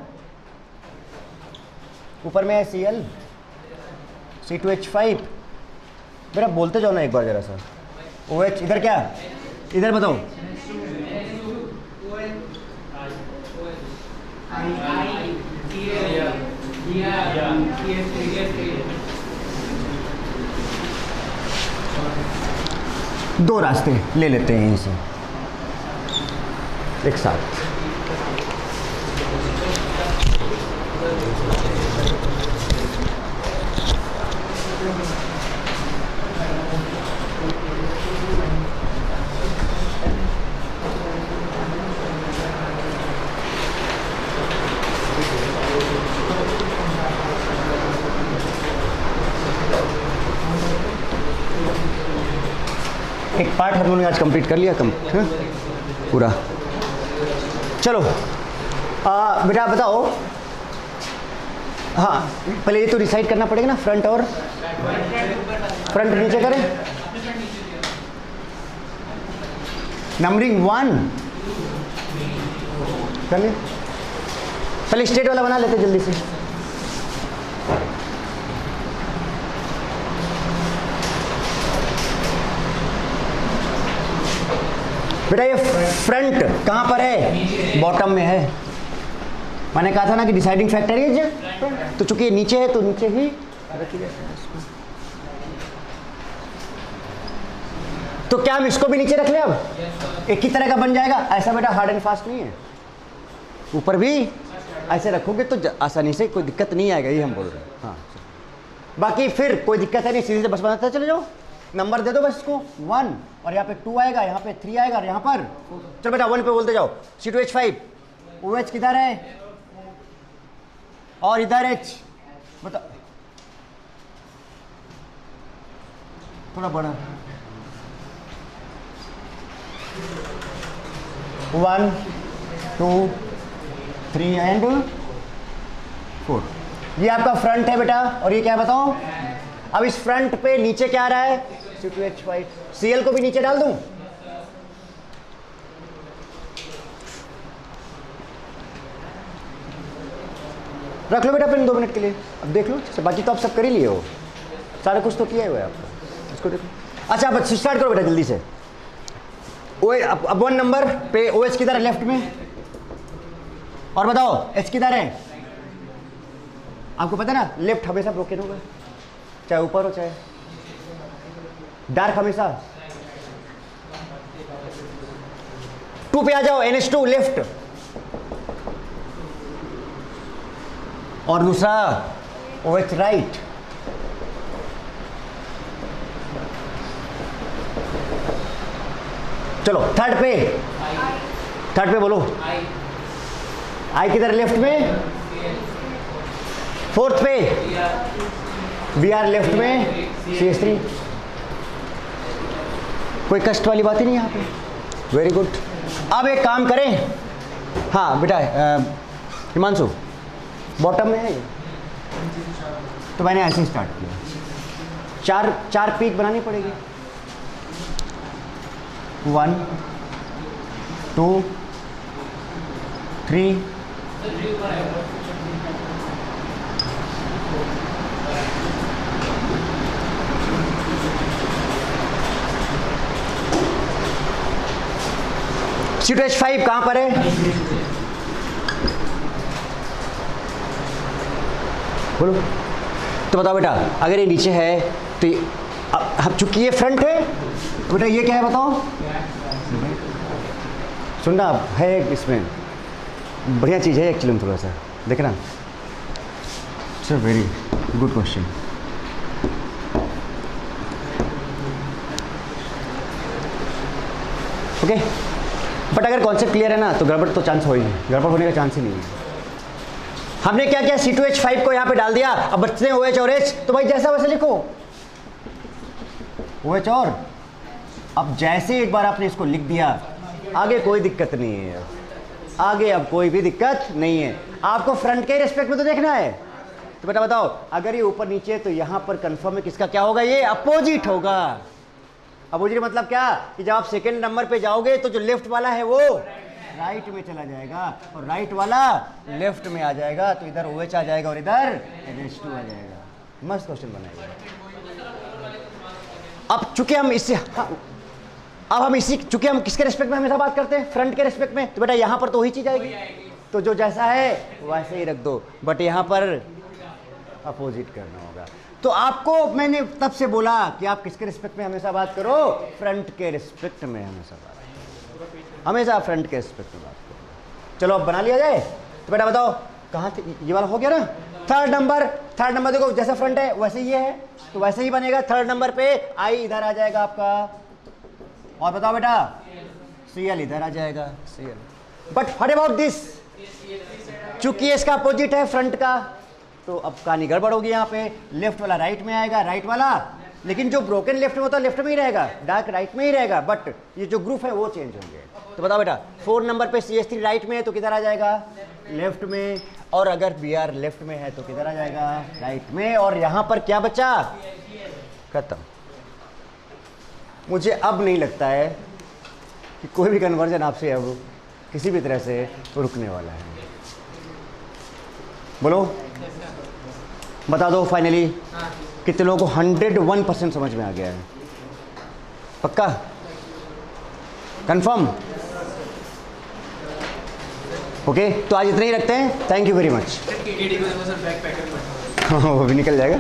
ऊपर में है Cl, C2H5। बेटा बोलते जाओ ना एक बार जरा सा। OH, इधर क्या, इधर बताओ। दो रास्ते ले लेते हैं यहीं से एक साथ। एक पार्ट हम लोगों ने आज कंप्लीट कर लिया पूरा। चलो बेटा बताओ, हाँ पहले ये तो डिसाइड करना पड़ेगा ना, फ्रंट और फ्रंट नीचे करें। नंबरिंग 1 कर ले, पहले स्ट्रेट वाला बना लेते जल्दी से। बेटा ये फ्रंट कहाँ पर है? बॉटम में है। मैंने कहा था ना कि डिसाइडिंग फैक्टर ये तो चूंकि ये नीचे है तो नीचे ही रखिए। तो क्या हम इसको भी नीचे रख ले? अब एक ही तरह का बन जाएगा। ऐसा बेटा हार्ड एंड फास्ट नहीं है, ऊपर भी ऐसे रखोगे तो आसानी से कोई दिक्कत नहीं आएगा, ये हम बोल रहे हैं। हाँ बाकी फिर कोई दिक्कत है नहीं, सीधे से बस बनाते चले जाओ। नंबर दे दो बस इसको 1, और यहाँ पे 2 आएगा, यहाँ पे 3 आएगा और यहाँ पर चलो बेटा 1 पे बोलते जाओ। C2H5 OH किधर है और इधर H बता, थोड़ा बड़ा 1 2 3 एंड 4। ये आपका फ्रंट है बेटा, और ये क्या है बताओ? अब इस फ्रंट पे नीचे क्या आ रहा है? C2H5। Cl को भी नीचे डाल दूं? रख लो बेटा पेन 2 मिनट के लिए, अब देख लो। बाकी तो आप सब कर ही लिए हो, सारा कुछ तो किया हुआ है आपको, इसको देखो। अच्छा अब स्टार्ट करो बेटा जल्दी से। अब 1 नंबर पे OH किधर है? लेफ्ट में। और बताओ H किधर है? आपको पता है ना लेफ्ट हमेशा ब्रोकन होगा, चाहे ऊपर हो चाहे डार्क, हमेशा 2 पे आ जाओ, NH2 लेफ्ट, और दूसरा OH राइट। चलो थर्ड पे बोलो। I किधर लेफ्ट में? 4th पे Br लेफ्ट में, CH3। कोई कष्ट वाली बात ही नहीं यहाँ पे, वेरी गुड। अब एक काम करें, हाँ बेटा हिमांशु बॉटम में है ये, तो मैंने ऐसे ही स्टार्ट किया। चार पीक बनानी पड़ेगी, 1 2 3 C2H5 कहाँ पर है? बोलो तो बताओ बेटा, अगर ये नीचे है तो अब चूंकि ये फ्रंट है तो बेटा ये क्या है बताओ? सुनना है इसमें बढ़िया चीज़ है एक्चुअली में, थोड़ा सा देखना। It's a very good question. Okay but अगर कॉन्सेप्ट क्लियर है ना तो गड़बड़ तो चांस हो ही नहीं, गड़बड़ होने का चांस ही नहीं है। हमने क्या किया? C2H5 को यहाँ पे डाल दिया, अब बचते हैं OH और H, तो भाई जैसा वैसे लिखो OH और। अब जैसे एक बार आपने इसको लिख दिया, आगे कोई दिक्कत नहीं है, आगे अब कोई भी दिक्कत नहीं है। आपको फ्रंट के रिस्पेक्ट में तो देखना है। तो बेटा बताओ, अगर ये ऊपर नीचे है तो यहाँ पर कंफर्म है किसका क्या होगा? ये अपोजिट होगा। अपोजिट मतलब क्या कि जब आप सेकेंड नंबर पे जाओगे तो जो लेफ्ट वाला है वो राइट में चला जाएगा और राइट वाला लेफ्ट में आ जाएगा, तो इधर OH आ जाएगा और इधर NH2 आ जाएगा। मस्त क्वेश्चन बनाएगा। अब चूंकि हम इससे चूंकि हम किसके रिस्पेक्ट में हमेशा बात करते हैं? फ्रंट के रिस्पेक्ट में, तो बेटा यहां पर तो वही चीज आएगी। तो जो जैसा है वैसे ही रख दो, बट यहाँ पर अपोजिट करना होगा। तो आपको मैंने तब से बोला कि आप किसके रिस्पेक्ट में हमेशा बात करो, फ्रंट के रिस्पेक्ट में हमेशा हमेशा फ्रंट के रिस्पेक्ट में बात करो। चलो अब बना लिया जाए। तो बेटा बताओ कहाँ थे, ये वाला हो गया ना। थर्ड नंबर देखो जैसा फ्रंट है वैसे ही है, तो वैसे ही बनेगा। थर्ड नंबर पे आई इधर आ जाएगा आपका, और बताओ बेटा CL इधर आ जाएगा, CL। But what about this, चूंकि इसका अपोजिट है फ्रंट का, तो अब कहानी गड़बड़ होगी। यहाँ पे लेफ्ट वाला राइट में आएगा, राइट वाला, लेकिन जो ब्रोकन लेफ्ट में होता है लेफ्ट में ही रहेगा, डार्क राइट में ही रहेगा, बट ये जो ग्रुप है वो चेंज होंगे। तो बताओ बेटा 4 नंबर पे CH3 राइट में है तो किधर आ जाएगा, लेफ्ट में, और अगर BR लेफ्ट में है तो किधर आ जाएगा, राइट में। और यहाँ पर क्या बचा, खत्म। मुझे अब नहीं लगता है कि कोई भी कन्वर्जन आपसे अब किसी भी तरह से रुकने वाला है। बोलो बता दो फाइनली कितने लोगों को 101% समझ में आ गया है, पक्का, कंफर्म? ओके, तो आज इतना ही रखते हैं। Thank you very much. वो भी निकल जाएगा।